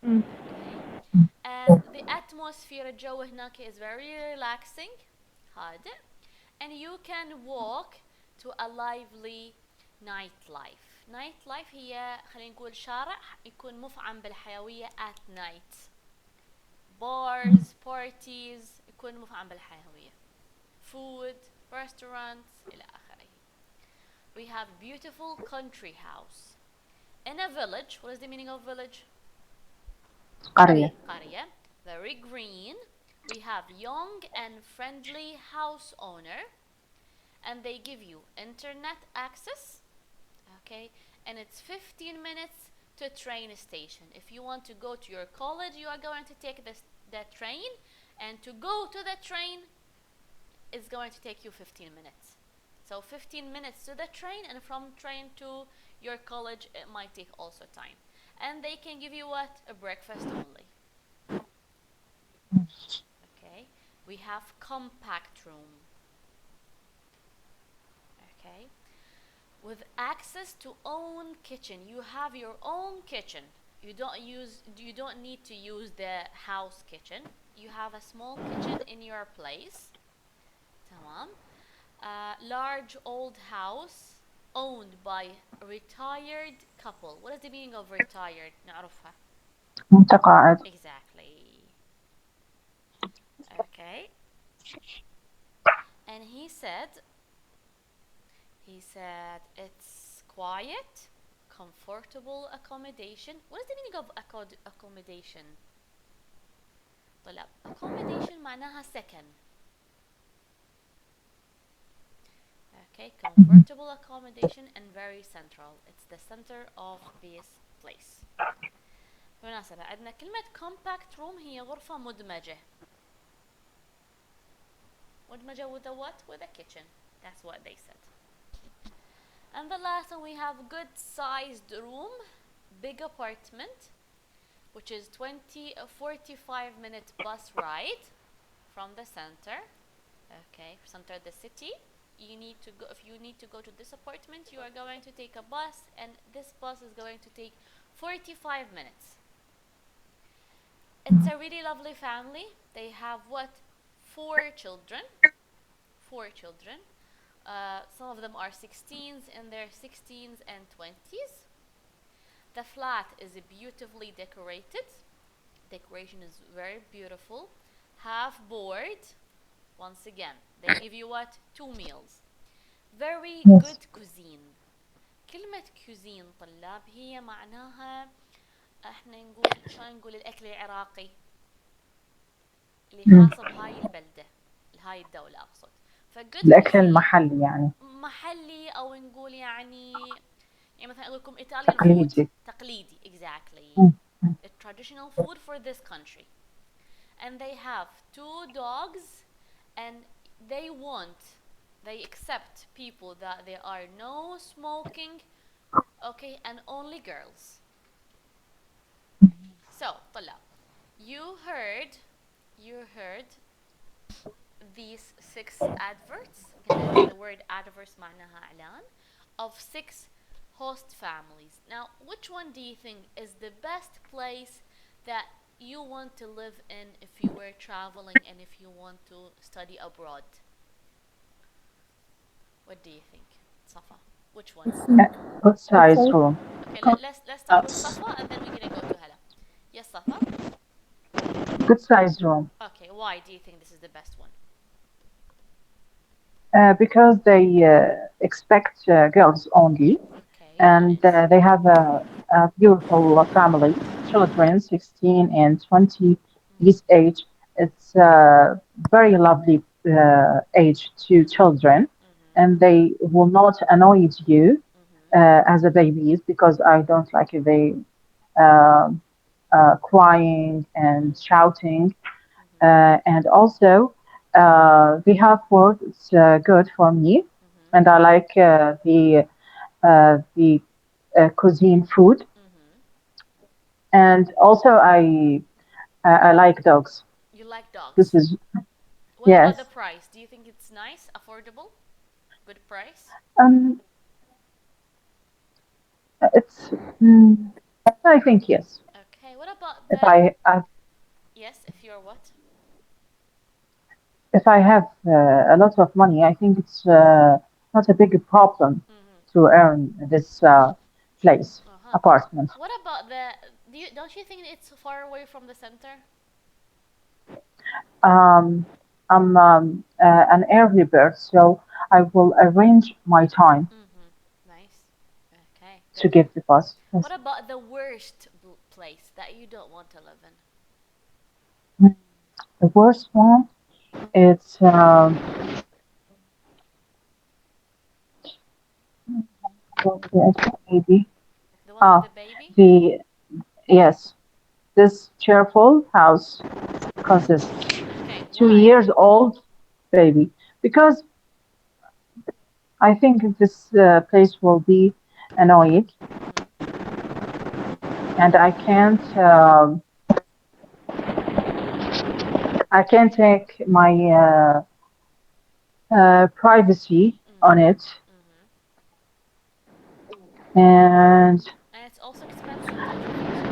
مم. Okay. And the atmosphere الجو هناك is very relaxing. هادئ. And you can walk to a lively night life. night life هي خلينا نقول شارع يكون مفعم بالحيوية at night. bars, parties يكون مفعم بالحيوية. food, restaurants إلى آخره. We have beautiful country house in a village. What is the meaning of village? قرية. قرية. Very green. We have young and friendly house owner, and they give you internet access. Okay, and it's 15 minutes to train station. If you want to go to your college, you are going to take the train, and to go to the train is going to take you 15 minutes. So 15 minutes to the train, and from train to your college it might take also time. And they can give you what? A breakfast only. Okay, we have compact room. Okay, with access to own kitchen. You have your own kitchen. You don't need to use the house kitchen. You have a small kitchen in your place. تمام. Large old house owned by a retired couple. What is the meaning of retired? نعرفها. متقاعد. Exactly. Okay. And he said it's quiet, comfortable accommodation. What is the meaning of accommodation? طلع accommodation معناها سكن. Okay, comfortable accommodation and very central. It's the center of this place. بالمناسبة عندنا كلمة compact room هي غرفة مدمجة. مدمجة with a what? With a kitchen. That's what they said. And the last one, we have good sized room, big apartment, which is 45-minute bus ride from the center. Okay, center of the city. You need to go, if you need to go to this apartment, you are going to take a bus, and this bus is going to take 45 minutes. It's a really lovely family. They have what? 4 children. 4 children. Some of them are 16s, in their 16s and 20s. The flat is beautifully decorated. Decoration is very beautiful. Half board. Once again, they give you what? 2 meals. Very Yes. good cuisine. كلمة cuisine طلاب هي معناها احنا نقول شلون نقول الأكل العراقي اللي خاص بهاي البلدة هاي الدولة أقصد. فgood الأكل cuisine المحلي يعني. محلي أو نقول يعني مثلا أقول لكم Italian food تقليدي. تقليدي exactly. مم. A traditional food for this country. And they have 2 dogs, and they accept people that there are no smoking, okay, and only girls. So طلع you heard these 6 adverts. The word adverts معناها إعلان of 6 host families. Now, which one do you think is the best place that you want to live in if you were traveling and if you want to study abroad? What do you think, Safa? Which one? Good size Okay. room. Okay, let's start with Safa and then we're gonna go to Hala. Yes, Safa. Good size room. Okay, why do you think this is the best one? Because they expect girls only, Okay, and nice. they have a beautiful family, children 16 and 20 this age. It's a very lovely age to children, and they will not annoy you as a babies because I don't like it. They uh, crying and shouting, and also the half word is good for me, and I like the cuisine food, and also I like dogs. You like This dogs. is What about the yes. price? Do you think it's nice, affordable, good price? Um, it's I think yes. Okay, what about If the yes, if you're what? if I have a lot of money, I think it's not a big problem Mm-hmm. to earn this place, Uh-huh. apartment. What about don't you think it's far away from the center? Um, I'm an early bird, so I will arrange my time Mm-hmm. Nice. Okay, to good. give the bus. What Yes. about the worst place that you don't want to live in? Mm, the worst one, it's maybe The one with ah the baby? the yes, this cheerful house consists Okay, two why? years old baby because I think this place will be annoying Mm-hmm. and I can't take my privacy on Mm-hmm. it Mm-hmm. and And it's also expensive, don't you think so?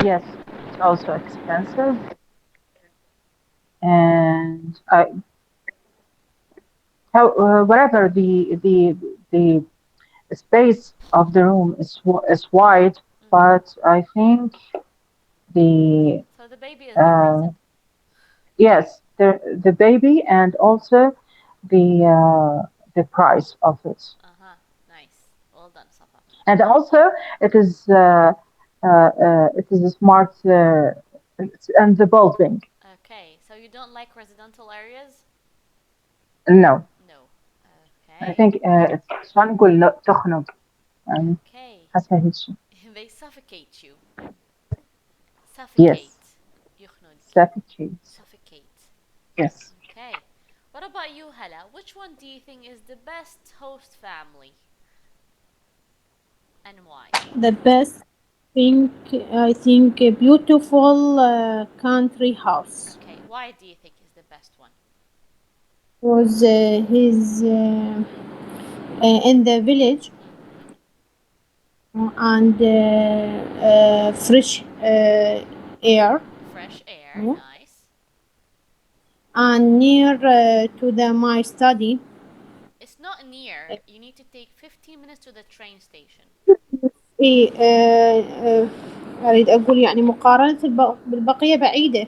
yes, it's also expensive and I how whatever the space of the room is wide, Mm-hmm. but I think the So the baby is the uh, reason. yes, the baby and also the price of it, Uh-huh. Nice. Well done, Safa. and also it is a smart and the building. Okay, so you don't like residential areas? No, No. I Okay. think it's شلون نقول لا تخنق يعني Okay. حاسة هيك شيء. They suffocate you. Yes, Suffocate. يخنق. suffocate. Suffocate. Yes. Okay. What about you, Hala? Which one do you think is the best host family and why? The best thing, I think, a beautiful country house. Okay, why do you think is the best one? Was his in the village Mm-hmm. and fresh air, Fresh air, no? nice. And near to the my study. It's not near. You need to take 15 minutes to the train station. إيه أريد أقول يعني مقارنة بالبقية بعيدة.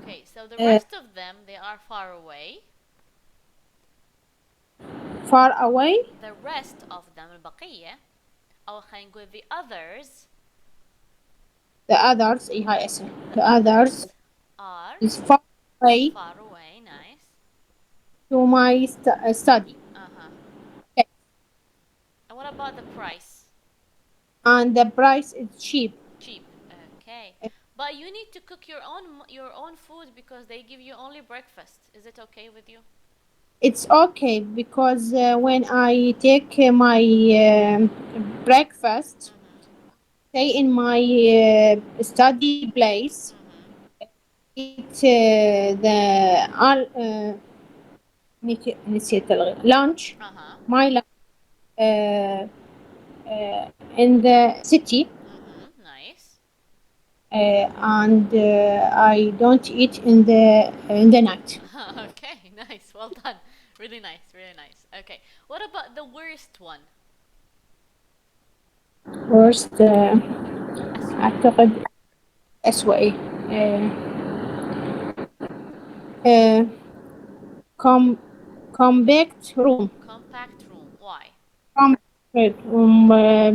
Okay, so the آه rest of them, they are far away. far away. The rest of them, البقية, أو خلينا نقول the others, The others هاي اسمه. the The others others are is far away far away, nice. to my study. Uh-huh. Okay. And what about the price? And the price is cheap. Cheap. Okay. But you need to cook your own food because they give you only breakfast. Is it okay with you? It's okay because when I take my breakfast, Mm-hmm. stay in my study place, Mm-hmm. eat the نسيت lunch, Uh-huh. my lunch in the city, Mm-hmm. Nice. and I don't eat in the night. Okay, nice. Well done. Really nice, really nice. Okay. What about the worst one? First أسوأ. أعتقد أسوأ uh, com compact room. Compact room. Why? compact room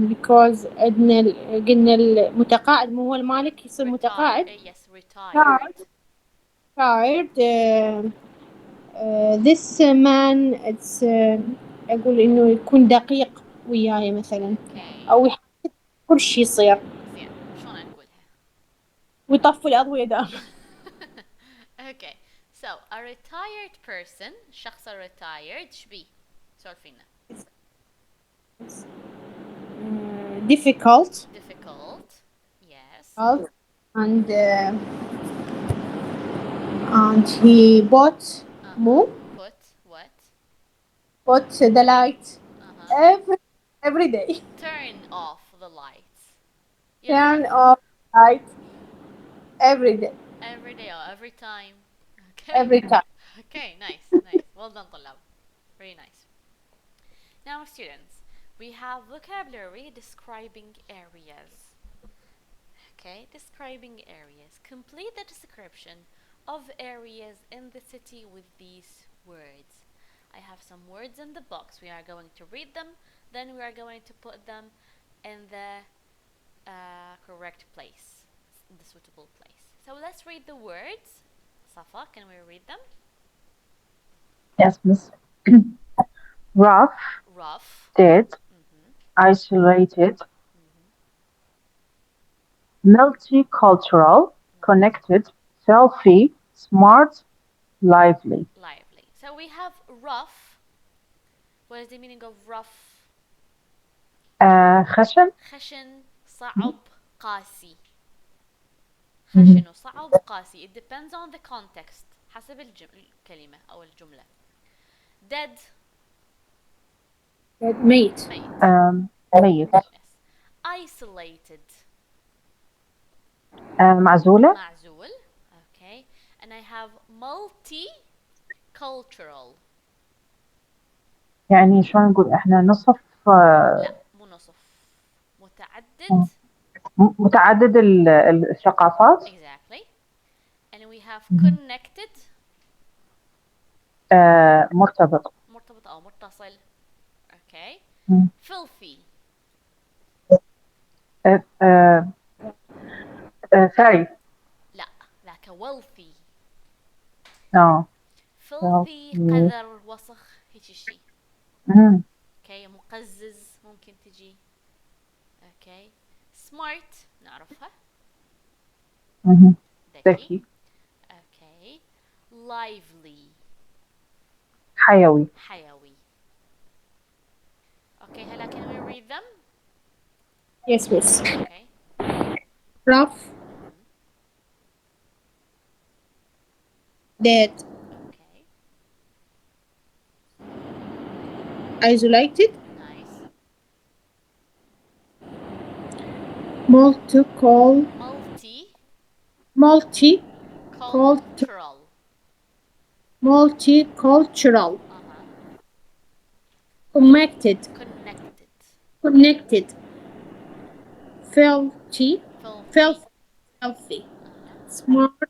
because قلنا المتقاعد مو هو المالك يصير Retire. متقاعد. Yes, retired. tired tired this man it's أقول إنه يكون دقيق وياي مثلا Okay. أو يحدد كل شي يصير زين. شلون نقولها؟ ويطفي الأضوية دائما. Okay. So, a retired person, شخص retired, شبيه؟ سولفينا. difficult Difficult. Yes. and he bought Uh-huh. مو Put what? bought the light Uh-huh. every day. Turn off the lights. Turn يغلق. off light every day, Every day or every time. Okay. every time. Okay, nice, nice. Well done, طلاب. Very nice. Now, students, we have vocabulary describing areas. Okay, describing areas. Complete the description of areas in the city with these words. I have some words in the box. We are going to read them, then we are going to put them in the correct place, the suitable place. So let's read the words. Safa, can we read them? Yes, Miss. Rough, Rough. dead, Mm-hmm. isolated, Mm-hmm. multicultural, Mm-hmm. connected, selfie, smart, lively. Lively. So we have rough. What is the meaning of rough? خشن. خشن، صعب، قاسي. Mhm. خشن وصعب قاسي. It depends on the context. حسب الكلمة أو الجملة. Dead. mate. ميت. ميت. Yes. Isolated. معزولة. معزول. Okay. And I have multicultural. يعني شلون نقول احنا نصف لا مو نصف. متعدد. متعدد الثقافات. Exactly. And we have connected. مرتبط. مرتبط أو متصل. Okay. مم. Filthy. ثري. لا ذاك wealthy. اه. filthy قذر وسخ هيك شي. اوكي مقزز ممكن تجي. اوكي smart نعرفها. ذكي. اوكي lively. حيوي. حيوي. اوكي هلا can we read them? Yes, miss. Okay. Rough, dead, Okay. isolated, Nice. multicultural, multicultural. multicultural, connected, connected. filthy, filthy. smart,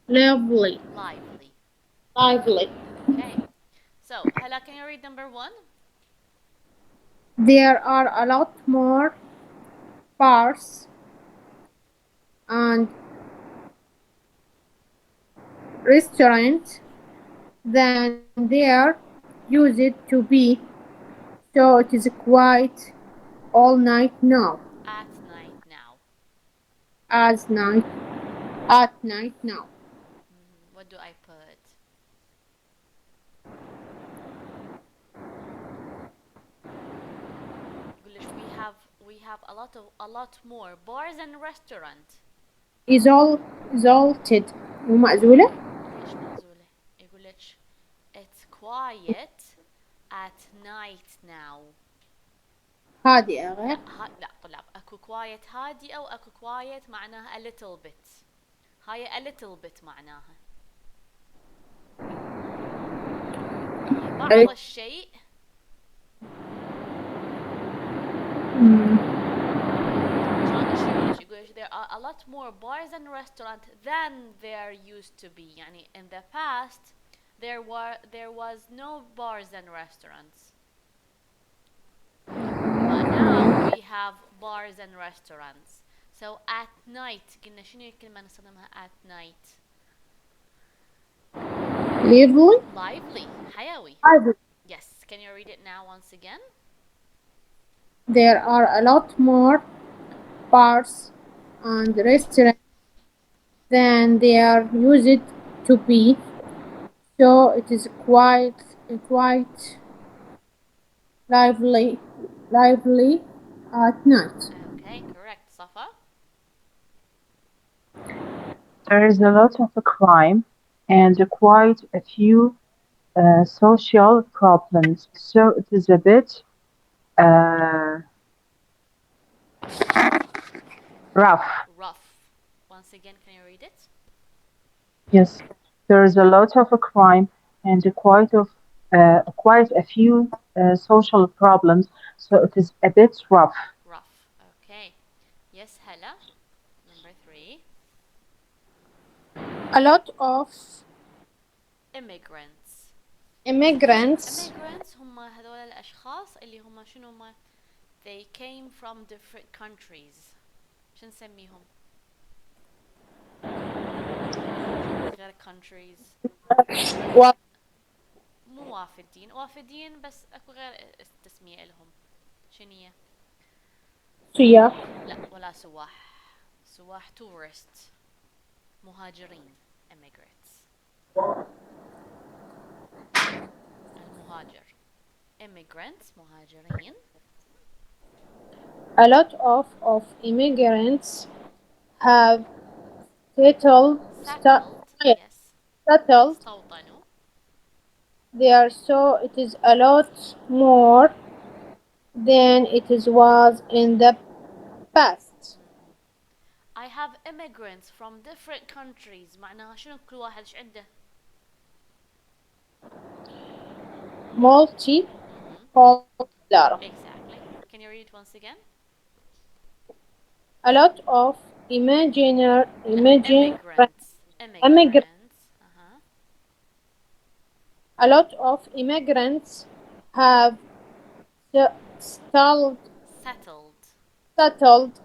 lively. lively. Okay. So هلا can you read number 1? There are a lot more bars and restaurants than there used to be, so it is quiet all night now. At night now. At night now. What do I put? we have a lot more bars and restaurants. Exalted ومعزولة. ليش معزولة؟ يقول لك it's quiet at night now. هادئة غير؟ لا طلع اكو quiet هادئة واكو quiet معناها a little bit. هاي a little bit معناها بعض الشيء. There are a lot more bars and restaurants than there used to be. يعني in the past there was no bars and restaurants, but now we have bars and restaurants. So at night قلنا شنو الكلمة نستخدمها at night؟ lively حيوي. Yes, can you read it now once again? There are a lot more bars and restaurants than there used to be, so it is quite lively at night. Okay, correct. Safa? There is a lot of crime and quite a few social problems, so it is a bit rough. Once again, can you read it? Yes, there is a lot of crime and quite of quite a few social problems, so it is a bit rough. Rough. Okay. Yes, Hella. Number three. A lot of Immigrants. immigrants Immigrants هم هذول الأشخاص اللي هم شنو هم they came from different countries. شو نسميهم؟ غير countries. و مو وافدين، وافدين بس اكو غير تسمية لهم. شنية؟ سياح لا ولا سواح. سواح tourist. مهاجرين immigrants. المهاجر immigrants مهاجرين. a lot of immigrants have settled settled yes settled استوطنوا. there, so it is a lot more than it is was in the past. I have immigrants from different countries. معناها شنو كل واحد ايش عنده؟ Multipolar. Exactly. Can you read it once again? A lot of Immigrants. immigrant Immigrants. a lot of immigrants have settled Settled. settled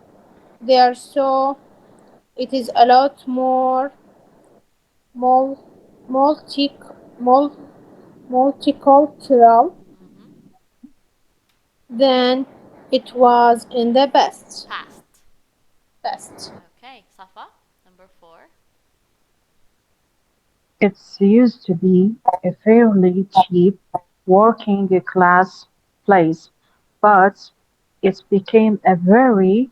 there, so it is a lot more mul- multi mul- multicultural than it was in the Past. past. Okay, Safa, number four. It's used to be a fairly cheap working class place, but it became a very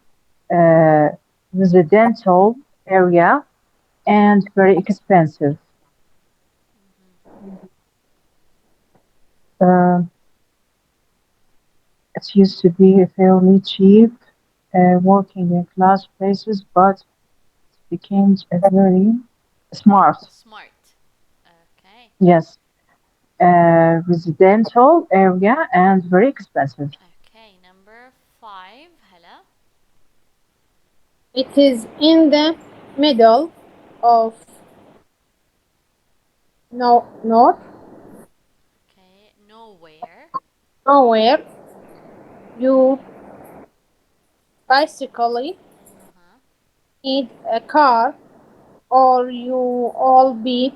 uh, residential area and very expensive. Uh, it used to be a fairly cheap working class places, but it became a very smart, Smart. Okay. yes, residential area and very expensive. Okay, number five. Hello. It is in the middle of north Okay, nowhere. nowhere. You basically Uh-huh. need a car, or you all be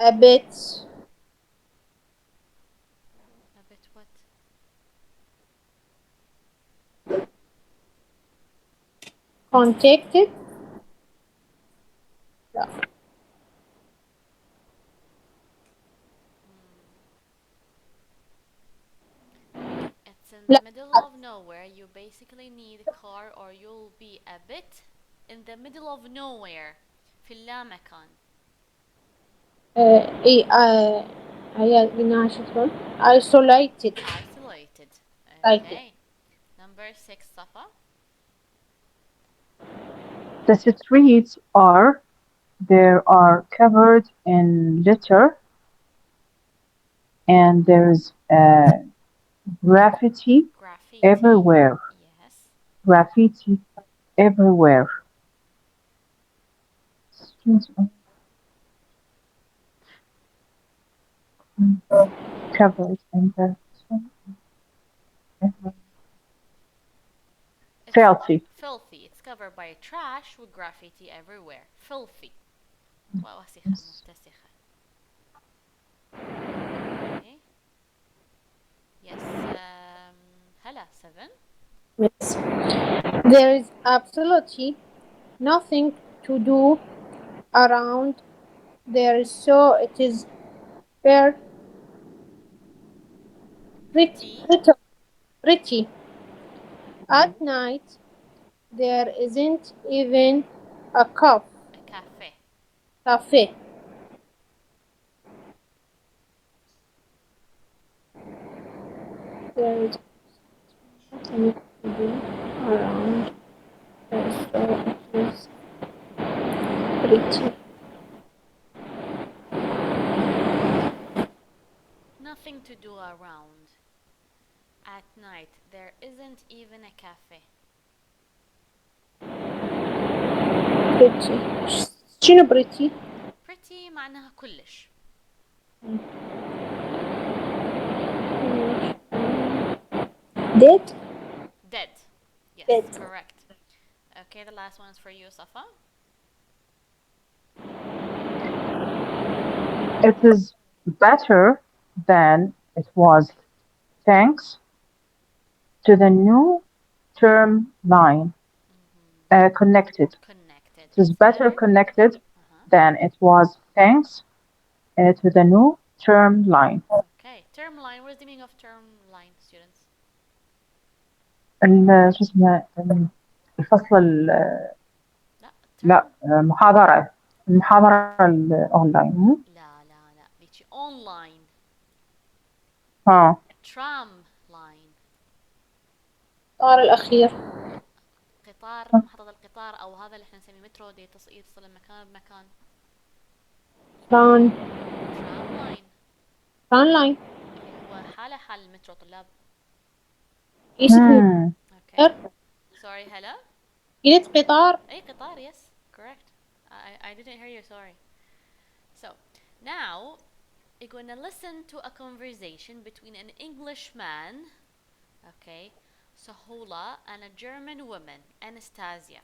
a bit A bit what? contacted. It's in the لا middle of nowhere. You basically need a car or you'll be a bit in the middle of nowhere. في اللامكان. اي هي قلناها شو تقول isolated. Isolated. Isolated. Okay. Number six, Safa. The streets are there are covered in litter and there's graffiti Graffiti. everywhere. Yes. Graffiti everywhere. Streets are covered in the It's filthy. filthy. It's covered by trash with graffiti everywhere. Filthy. ووسخة Yes. متسخة. Okay. Yes. هلا 7. Yes. There is absolutely nothing to do around there, so it is very Pretty. pretty. At night, there isn't even a A cafe. cafe. There is nothing to do around there, so it is pretty. nothing to do around at night. There isn't even a cafe. pretty. شنو pretty؟ Pretty معناها كلش. dead. Dead. Yes, Dead. correct. Okay, the last one is for you, Safa. It is better than it was thanks to the new term line connected. Connected. It is It's better connected Uh-huh. than it was thanks to the new term line. Okay, term line. What is the meaning of term line, students? شو اسمه الفصل لا لا term. المحاضرة الأونلاين لا لا لا بيجي online. ها tram line. القطار الأخير. قطار، محطة القطار أو هذا اللي احنا نسميه مترو دي يتصل من مكان بمكان. تران. tram line تران لاين. اللي هو حال المترو طلاب. اسمه Okay. Sorry, hello? قلت قطار. أي قطار, yes, correct. I didn't hear you, sorry. So, now you're going to listen to a conversation between an Englishman, okay, Sahula, and a German woman, Anastasia,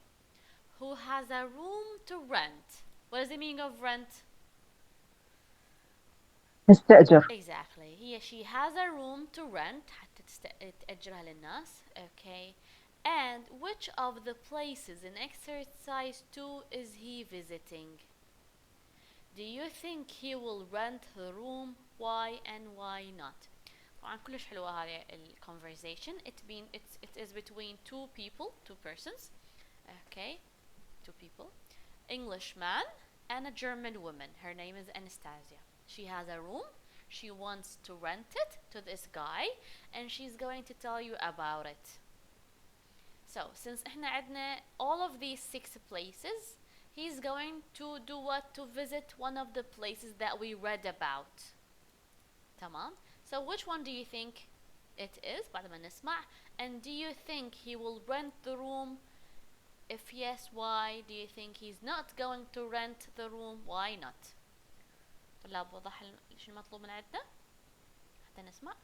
who has a room to rent. What is the meaning of rent? نستأجر. Exactly. She has a room to rent حتى تأجرها للناس. Okay. And which of the places in exercise 2 is he visiting? Do you think he will rent the room? Why and why not? طبعا كلش حلوة هذه conversation. It is between two people, two persons. Okay. Two people. Englishman and a German woman. Her name is Anastasia. She has a room. She wants to rent it to this guy and she's going to tell you about it. So, since احنا عندنا all of these 6 places, he's going to do what? To visit one of the places that we read about. تمام? So, which one do you think it is? بعد ما نسمع. And do you think he will rent the room? If yes, why? Do you think he's not going to rent the room? Why not? طلاب وضح شو المطلوب من عندنا حتى نسمع.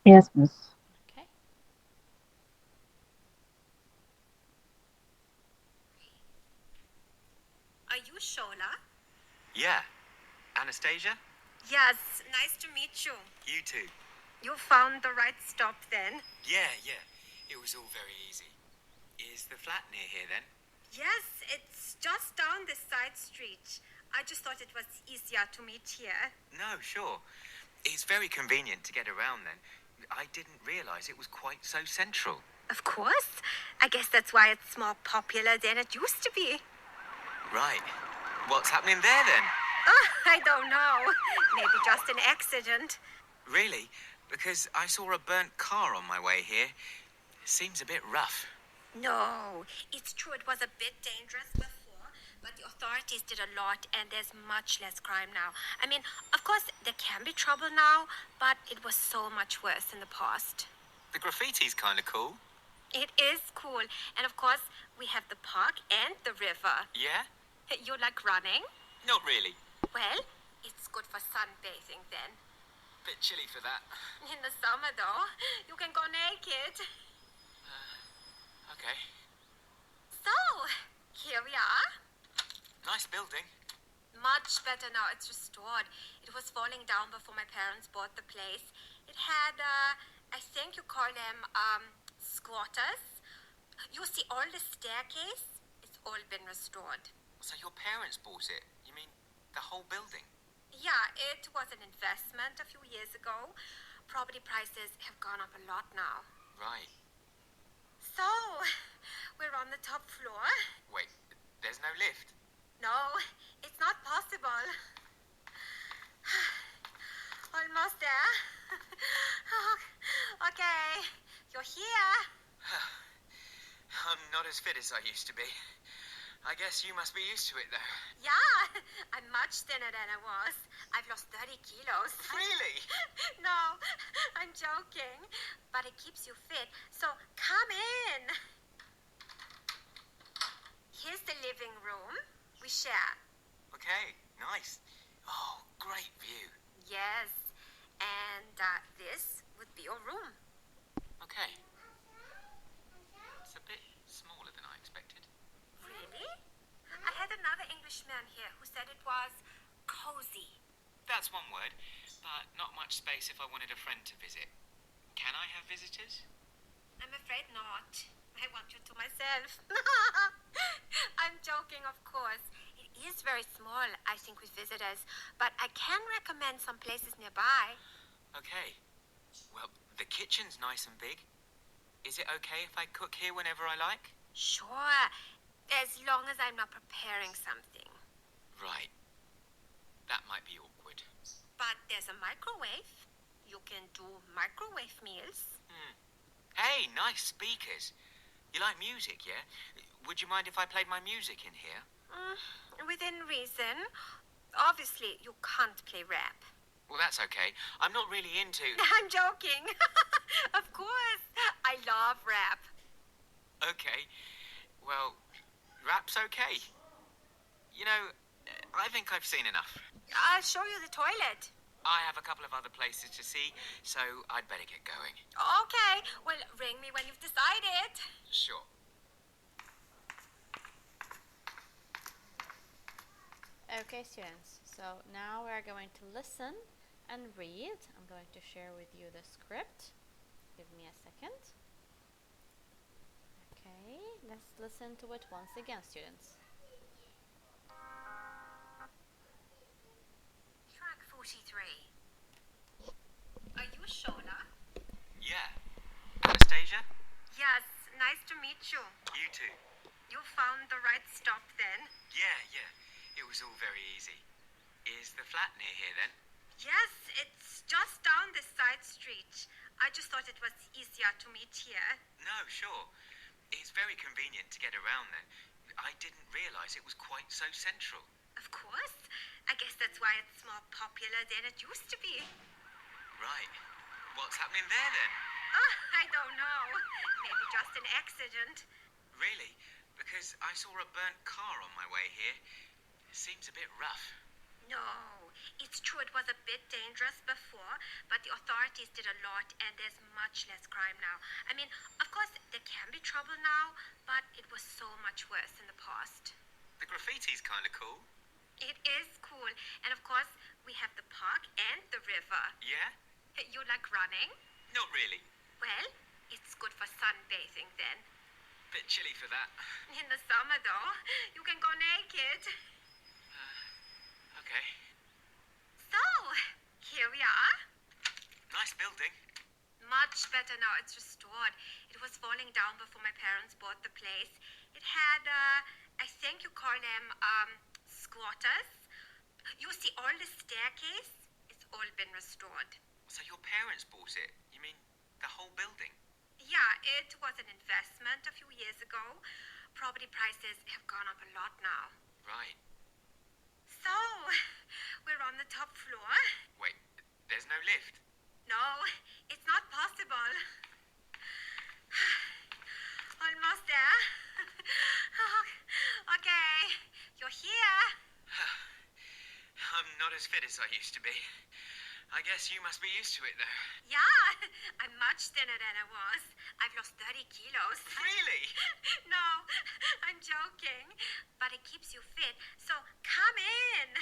Yes, miss. Okay. Are you Shola? Yeah. Anastasia? Yes, nice to meet you. You too. You found the right stop then? Yeah. It was all very easy. Is the flat near here then? Yes, it's just down this side street. I just thought it was easier to meet here. No, sure. It's very convenient to get around then. I didn't realise it was quite so central. Of course. I guess that's why it's more popular than it used to be. Right. What's happening there then? Oh, I don't know. Maybe just an accident. Really? Because I saw a burnt car on my way here. Seems a bit rough. No, it's true it was a bit dangerous before, but the authorities did a lot and there's much less crime now. I mean, of course, there can be trouble now, but it was so much worse in the past. The graffiti's kind of cool. It is cool. And of course, we have the park and the river. Yeah? You like running? Not really. Well, it's good for sunbathing then. Bit chilly for that. In the summer, though, you can go naked. Okay. So, here we are. Nice building. Much better now. It's restored. It was falling down before my parents bought the place. It had, I think you call them, squatters. You see all the staircase? It's all been restored. So your parents bought it? You mean the whole building? Yeah, it was an investment a few years ago. Property prices have gone up a lot now. Right. So, we're on the top floor. Wait, there's no lift? No, it's not possible. Almost there. Okay, you're here. I'm not as fit as I used to be. I guess you must be used to it, though. Yeah, I'm much thinner than I was. I've lost 30 kilos. Really? No, I'm joking. But it keeps you fit, so come in. Here's the living room. We share. Okay, nice. Oh, great view. Yes. And this would be your room. Okay. It's a bit smaller than I expected. Really? I had another Englishman here who said it was cozy. That's one word, but not much space if I wanted a friend to visit. Can I have visitors? I'm afraid not. I want you to myself. I'm joking, of course. It is very small, I think, with visitors, but I can recommend some places nearby. Okay. Well, the kitchen's nice and big. Is it okay if I cook here whenever I like? Sure, as long as I'm not preparing something. Right. That might be awkward. But there's a microwave. You can do microwave meals. Hey, nice speakers. You like music, yeah? Would you mind if I played my music in here? Within reason. Obviously, you can't play rap. Well, that's okay. I'm not really into... I'm joking. Of course. I love rap. Okay. Well, rap's okay. You know, I think I've seen enough. I'll show you the toilet. I have a couple of other places to see, so I'd better get going. Okay. Well, ring me when you've decided. Sure. Okay, students, so now we're going to listen and read. I'm going to share with you the script. Give me a second. Okay, let's listen to it once again, students. Track 43. Are you Shola? Yeah. Anastasia? Yes, nice to meet you. You too. You found the right stop then? Yeah. It was all very easy. Is the flat near here then? Yes, it's just down this side street. I just thought it was easier to meet here. No, sure. It's very convenient to get around then. I didn't realise it was quite so central. Of course. I guess that's why it's more popular than it used to be. Right. What's happening there then? Oh, I don't know. Maybe just an accident. Really? Because I saw a burnt car on my way here. It seems a bit rough. No, it's true it was a bit dangerous before, but the authorities did a lot and there's much less crime now. I mean, of course, there can be trouble now, but it was so much worse in the past. The graffiti's kind of cool. It is cool. And of course, we have the park and the river. Yeah? You like running? Not really. Well, it's good for sunbathing then. Bit chilly for that. In the summer, though, you can go naked. Okay. So, here we are. Nice building. Much better now. It's restored. It was falling down before my parents bought the place. It had, I think you call them, squatters. You see, all the staircase, it's all been restored. So your parents bought it? You mean the whole building? Yeah, it was an investment a few years ago. Property prices have gone up a lot now. Right. So, we're on the top floor. Wait, there's no lift? No, it's not possible. Almost there. Okay, you're here. I'm not as fit as I used to be. I guess you must be used to it, though. Yeah, I'm much thinner than I was. I've lost 30 kilos. Really? No, I'm joking. But it keeps you fit, so come in.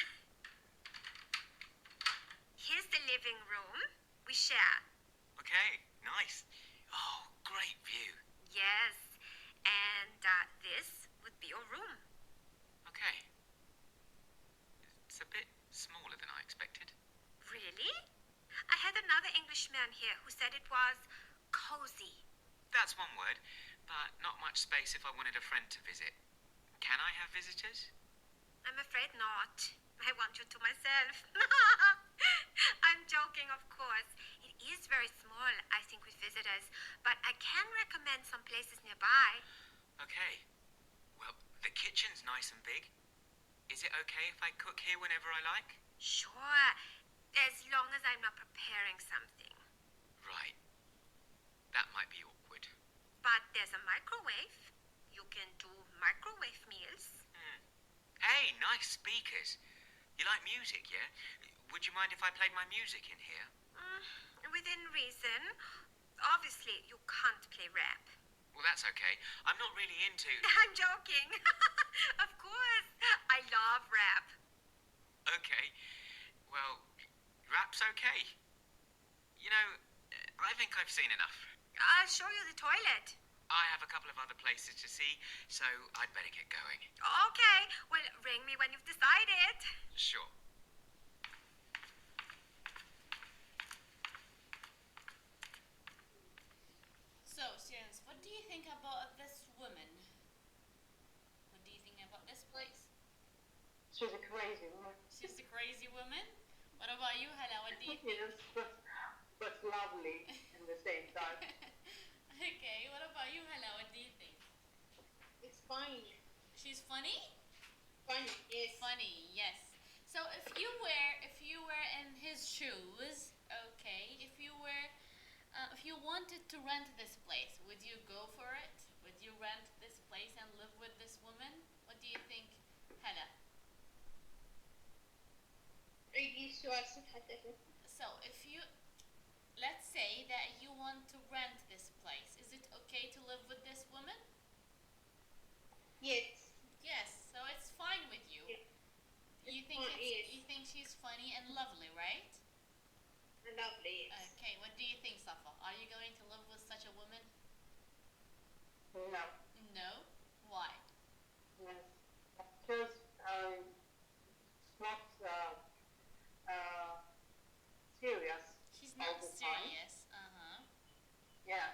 Here's the living room. We share. Okay, nice. Oh, great view. Yes, and this would be your room. Okay. It's a bit smaller than I expected. Really? I had another Englishman here who said it was cozy. That's one word, but not much space if I wanted a friend to visit. Can I have visitors? I'm afraid not. I want you to myself. I'm joking, of course. It is very small, I think, with visitors, but I can recommend some places nearby. Okay. Well, the kitchen's nice and big. Is it okay if I cook here whenever I like? Sure, as long as I'm not preparing something. Right. That might be awkward. But there's a microwave. You can do microwave meals. Hey, nice speakers. You like music, yeah? Would you mind if I played my music in here? Within reason. Obviously, you can't play rap. Well, that's okay. I'm not really into... I'm joking. Of course. I love rap. Okay. Well, rap's okay. You know, I think I've seen enough. I'll show you the toilet. I have a couple of other places to see, so I'd better get going. Okay. Well, ring me when you've decided. Sure. So, students, what do you think about this woman? What do you think about this place? She's a crazy woman. She's a crazy woman. What about you, Hala? What do you think? Yes, but lovely in the same time. Okay, what about you, Hala? What do you think? It's fine. She's funny? Fine, yes. Funny, yes. So if you were in his shoes, okay, if you wanted to rent this place, would you go for it? Would you rent this place and live with this woman? What do you think, Hala? عيدي السؤال صحتك. So if you, let's say that you want to rent this place, is it okay to live with this woman? Yes. Yes, so it's fine with you. Yeah. You think Fine, yes. you think she's funny and lovely, right? Lovely, yes. Okay, what do you think, Safa? Are you going to live with such a woman? No. No? Why? Yes. Because it's not serious. She's all not the time. serious. Uh-huh. Yeah.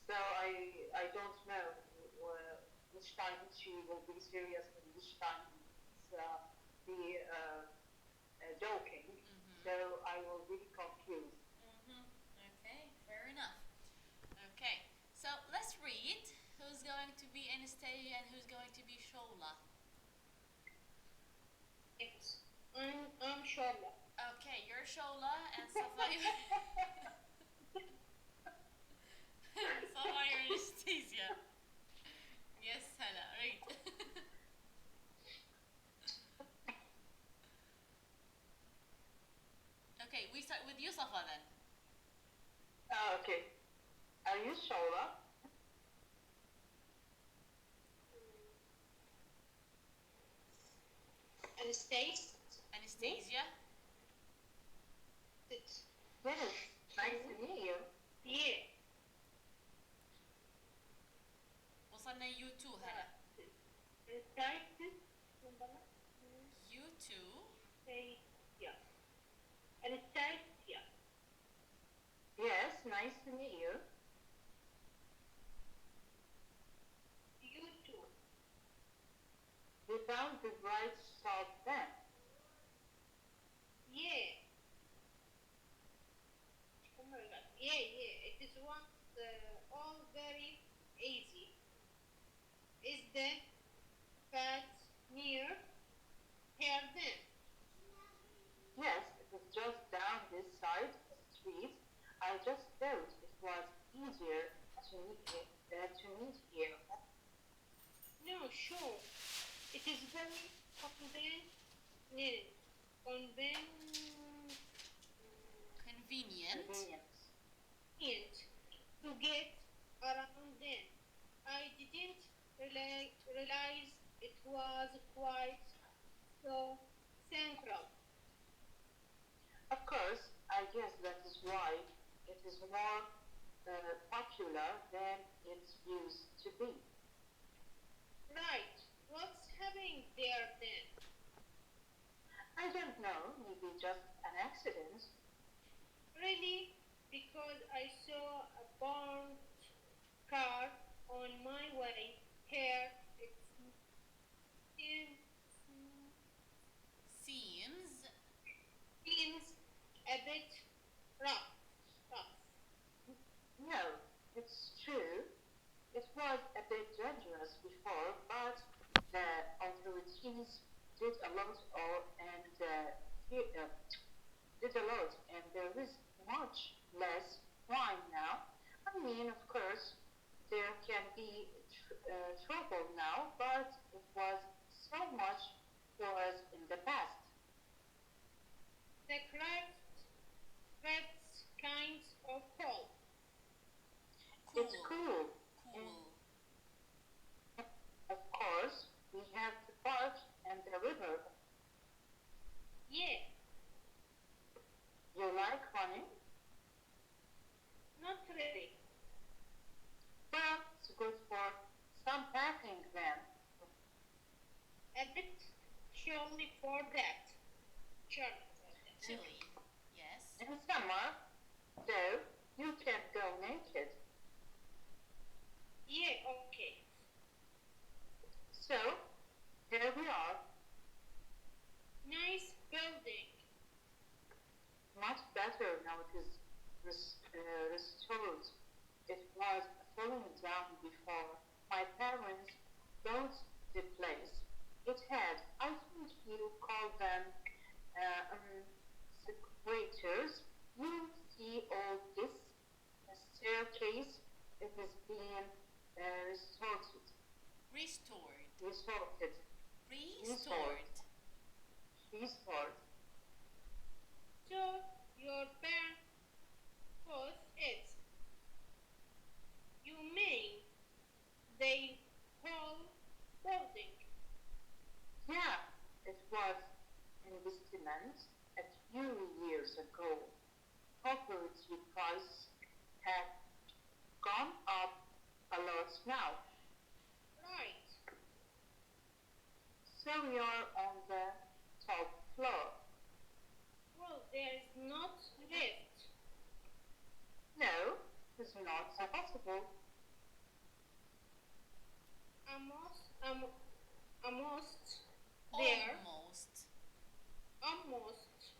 So I don't know which time she will be serious and which time it's be joking. So I will be confused. Okay, fair enough. Okay, so let's read who's going to be Anastasia and who's going to be Shola. Yes. I'm Shola. Okay, you're Shola and Safa Safa, you're Anastasia. Yes, Hala, read. Okay, we start with you, Safa, then. Okay. Are you Shola? Anastasia. Anastasia. It's Yes. Nice to meet you. yeah. وصلنا you too, Hala. Anastasia. You too. Anastasia. Anastasia. Yes, nice to meet you. You too. Without the bright salt pen. Yeah. Oh my God. Yeah. It is all very easy. Is the fat near here then? Yes, it was just down this side street. I just thought it was easier to meet here. No, sure. It is very convenient. Convenient. Convenient. To get around then. I didn't realize it was quite so central. Of course, I guess that is why it is more popular than it used to be. Right. What's happening there then? I don't know, maybe just an accident. Really? Because I saw a burnt car on my way here. It seems a bit rough. No, it's true. It was a bit dangerous before, but the authorities did a lot and did a lot, and there is much less crime now. I mean, of course, there can be trouble now, but it was so much for us in the past. The craft crafts kinds of coal. It's Cool. cool. And Cool. of course, we have the park and the river. Yeah, You like running? not really. Well, it's good for some packing then. A bit chilly for that. Chilly for that. Chili. Yes. In summer, though, you can go naked. Yeah, okay. So, here we are, Nice building. much better now it is restored. It was falling down before my parents bought the place. It had, I think you call them sequators. You see all this staircase, it is being restored. Restored. Restored. Restored. Restored. So your parents bought it. You mean they whole building? Yeah, it was investment a few years ago. Property prices have gone up a lot now. Right. So we are on the top floor. Well, there is not lift. No, it's not possible. Almost there. Almost. Almost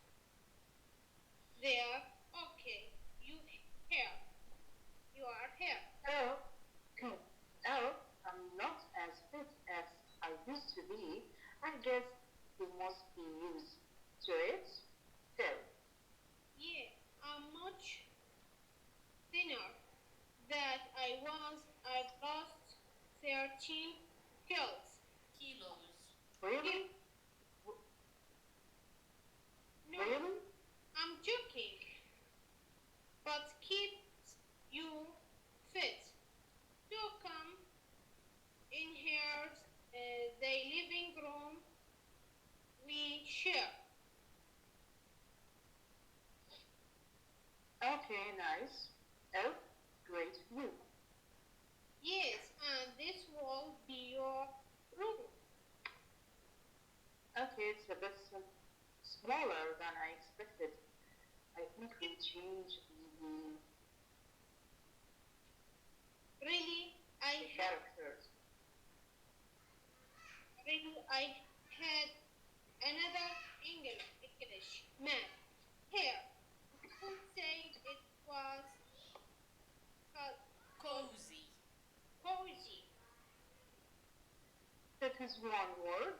there. Okay, you here. You are here. Oh, oh, I'm not as fit as I used to be. I guess you must be used to it. So, Yeah, I'm much thinner than I was. I've lost 13 kills. Kilos. really? No, Really? I'm joking. But keeps you fit. So come in here, the living room we share. Okay, nice. Oh, great view. Yes, and this will be your room. Okay, it's a bit smaller than I expected. I think we changed Really, the characters. I had another English man here who said it was Cozy. cozy. That is one word,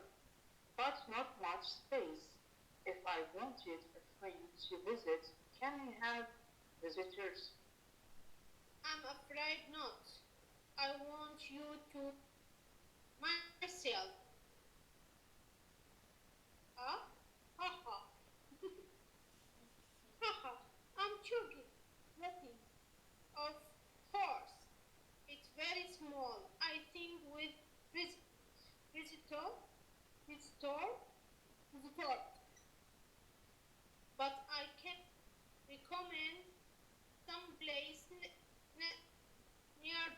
but not much space. If I wanted a friend to visit, can I have visitors? I'm afraid not. I want you to myself. Huh? Haha. Haha. I'm joking. Nothing. Of course. It's very small. I think with visitor, visitor, visitor. But I can recommend some place nearby.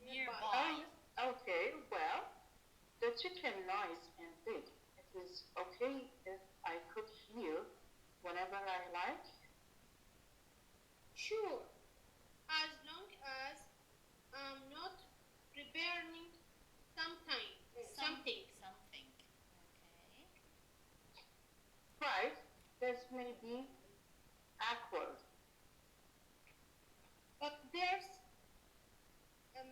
Nearby. Okay, well, the chicken nice and big. It is okay if I cook here whenever I like. Sure, as long as I'm not preparing something. Something. Okay. Right, this may be awkward. But there's a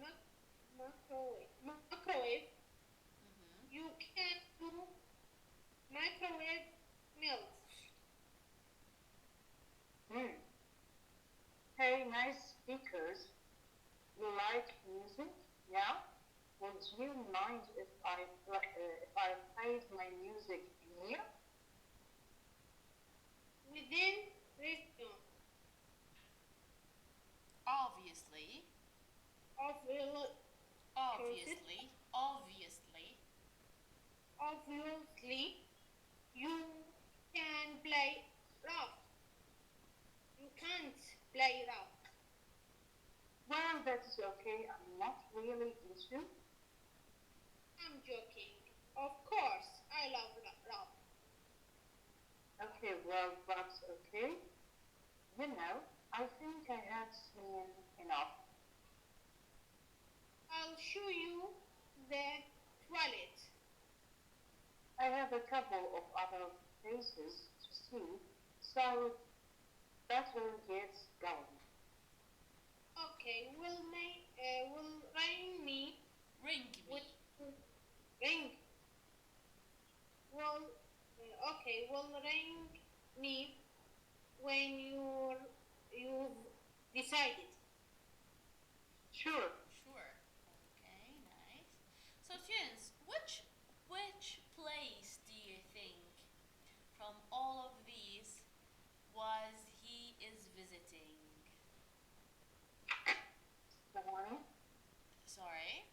microwave. Mm-hmm. You can do microwave melts. Hmm. Hey, nice speakers. You like music? Yeah? Would you mind if I played my music in here? Within reason Obviously, of obviously, obviously. obviously you can play rock. You can't play rock. Well, that's okay. I'm not really into. I'm joking. Of course, I love rock. Okay, well, that's okay. You know, I think I have seen enough. I'll show you the toilet. I have a couple of other places to see, so better get going. Okay, will ring me Ring with me. ring. Will okay, will ring me when you've decided. Sure. Sure. Okay, nice. So students, which place do you think from all of these was he is visiting? Good morning. Sorry.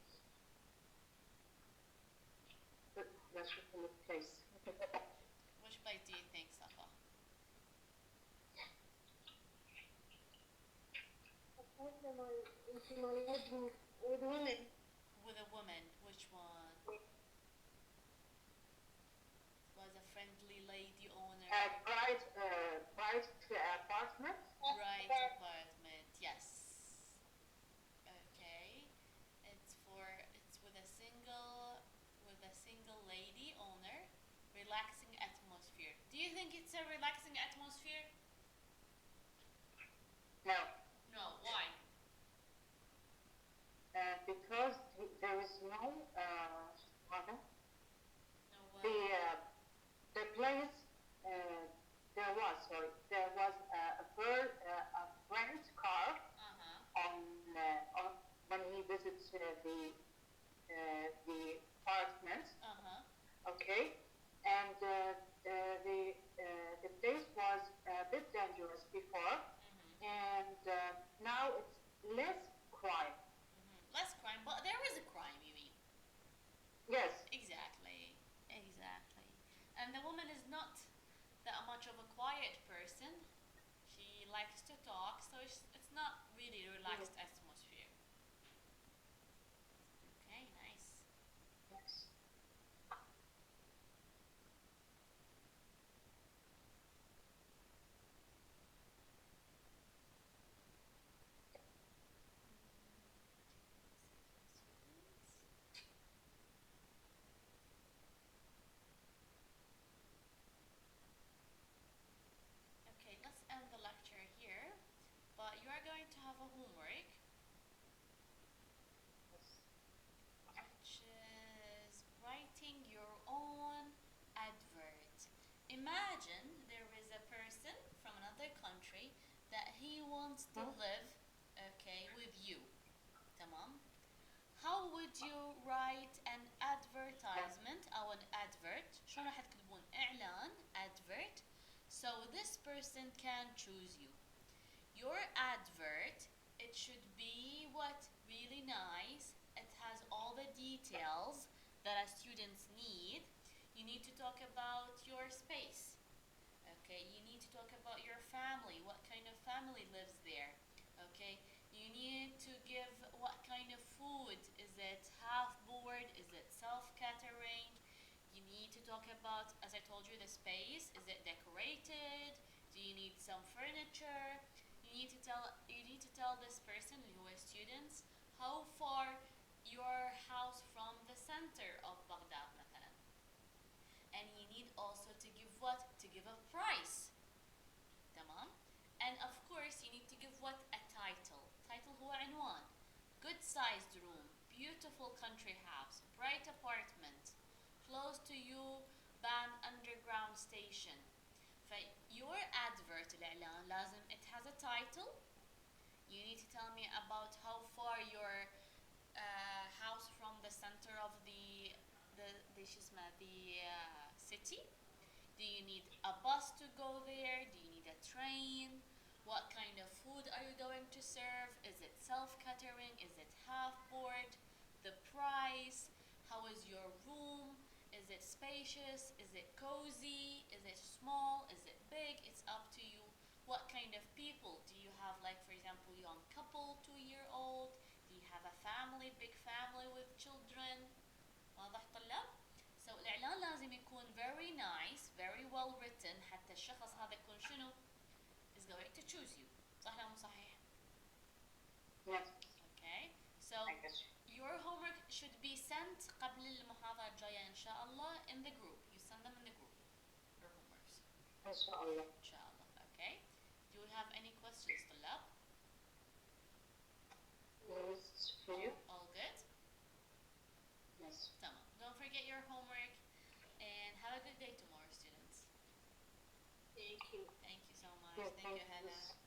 That's your place. Which place do you think, Safa? With women. With a woman. Which one? Was a friendly lady owner. Bright apartment. Bright apartment. Yes. Okay. It's with a single lady owner. Relaxing atmosphere. Do you think it's a relaxing atmosphere? No, No. Why? because there is no pardon. No. The place there was a rent car on when he visits the apartment. Okay, and the place was a bit dangerous before, and now it's less crime. Less crime, but there is a crime, you mean? Yes. Exactly. Exactly. And the woman is not that much of a quiet person. She likes to talk, so it's not really a relaxed atmosphere. Okay, nice. Yes. Okay, let's end the lecture here. But you are going to have a homework, which is writing your own advert. Imagine there is a person from another country that he wants to live, okay, with you. تمام. How would you write an advertisement أو an advert؟ شلون راح تكتبون إعلان advert so this person can choose you. Your advert, it should be what? Really nice. It has all the details that our students need. You need to talk about your space. Okay, you need to talk about your family, what kind of family lives there. Okay, you need to give what kind of food. Is it half board? Is it self catering? You need to talk about, as I told you, the space. Is it decorated? Do you need some furniture? You need to tell this person who is students how far your house from the center of Baghdad مثلا. And you need also to give what? To give a price. تمام. And of course you need to give what? A title. Title هو عنوان. Good sized room, beautiful country house, bright apartment, close to you, ban underground station. فيور advert الإعلان لازم it has a title. You need to tell me about how far your house from the center of the شو اسمه the city. Do you need a bus to go there? Do you need a train? What kind of food are you going to serve? Is it self-catering? Is it half-board? The price? How is your room? Is it spacious? Is it cozy? Is it small? Is it big? It's up to you. What kind of people? Do you have, like, for example, young couple, 2-year-old? Do you have a family, big family with children? واضح طلاب؟ So الإعلان لازم يكون very nice, very well written حتى الشخص هذا يكون شنو؟ is going to choose you. صح ولا مو صحيح؟ Yes. Okay. So I guess. your homework should be sent قبل المحاضرة الجاية إن شاء الله in the group. You send them in the group. Your homeworks. Inshallah. إن شاء الله. Okay. Do you have any questions طلاب? Yes, for you? All good? Yes. تمام. Don't forget your homework and have a good day tomorrow, students. Thank you. Thank you so much. Yeah, Thank you, thank you. Hannah.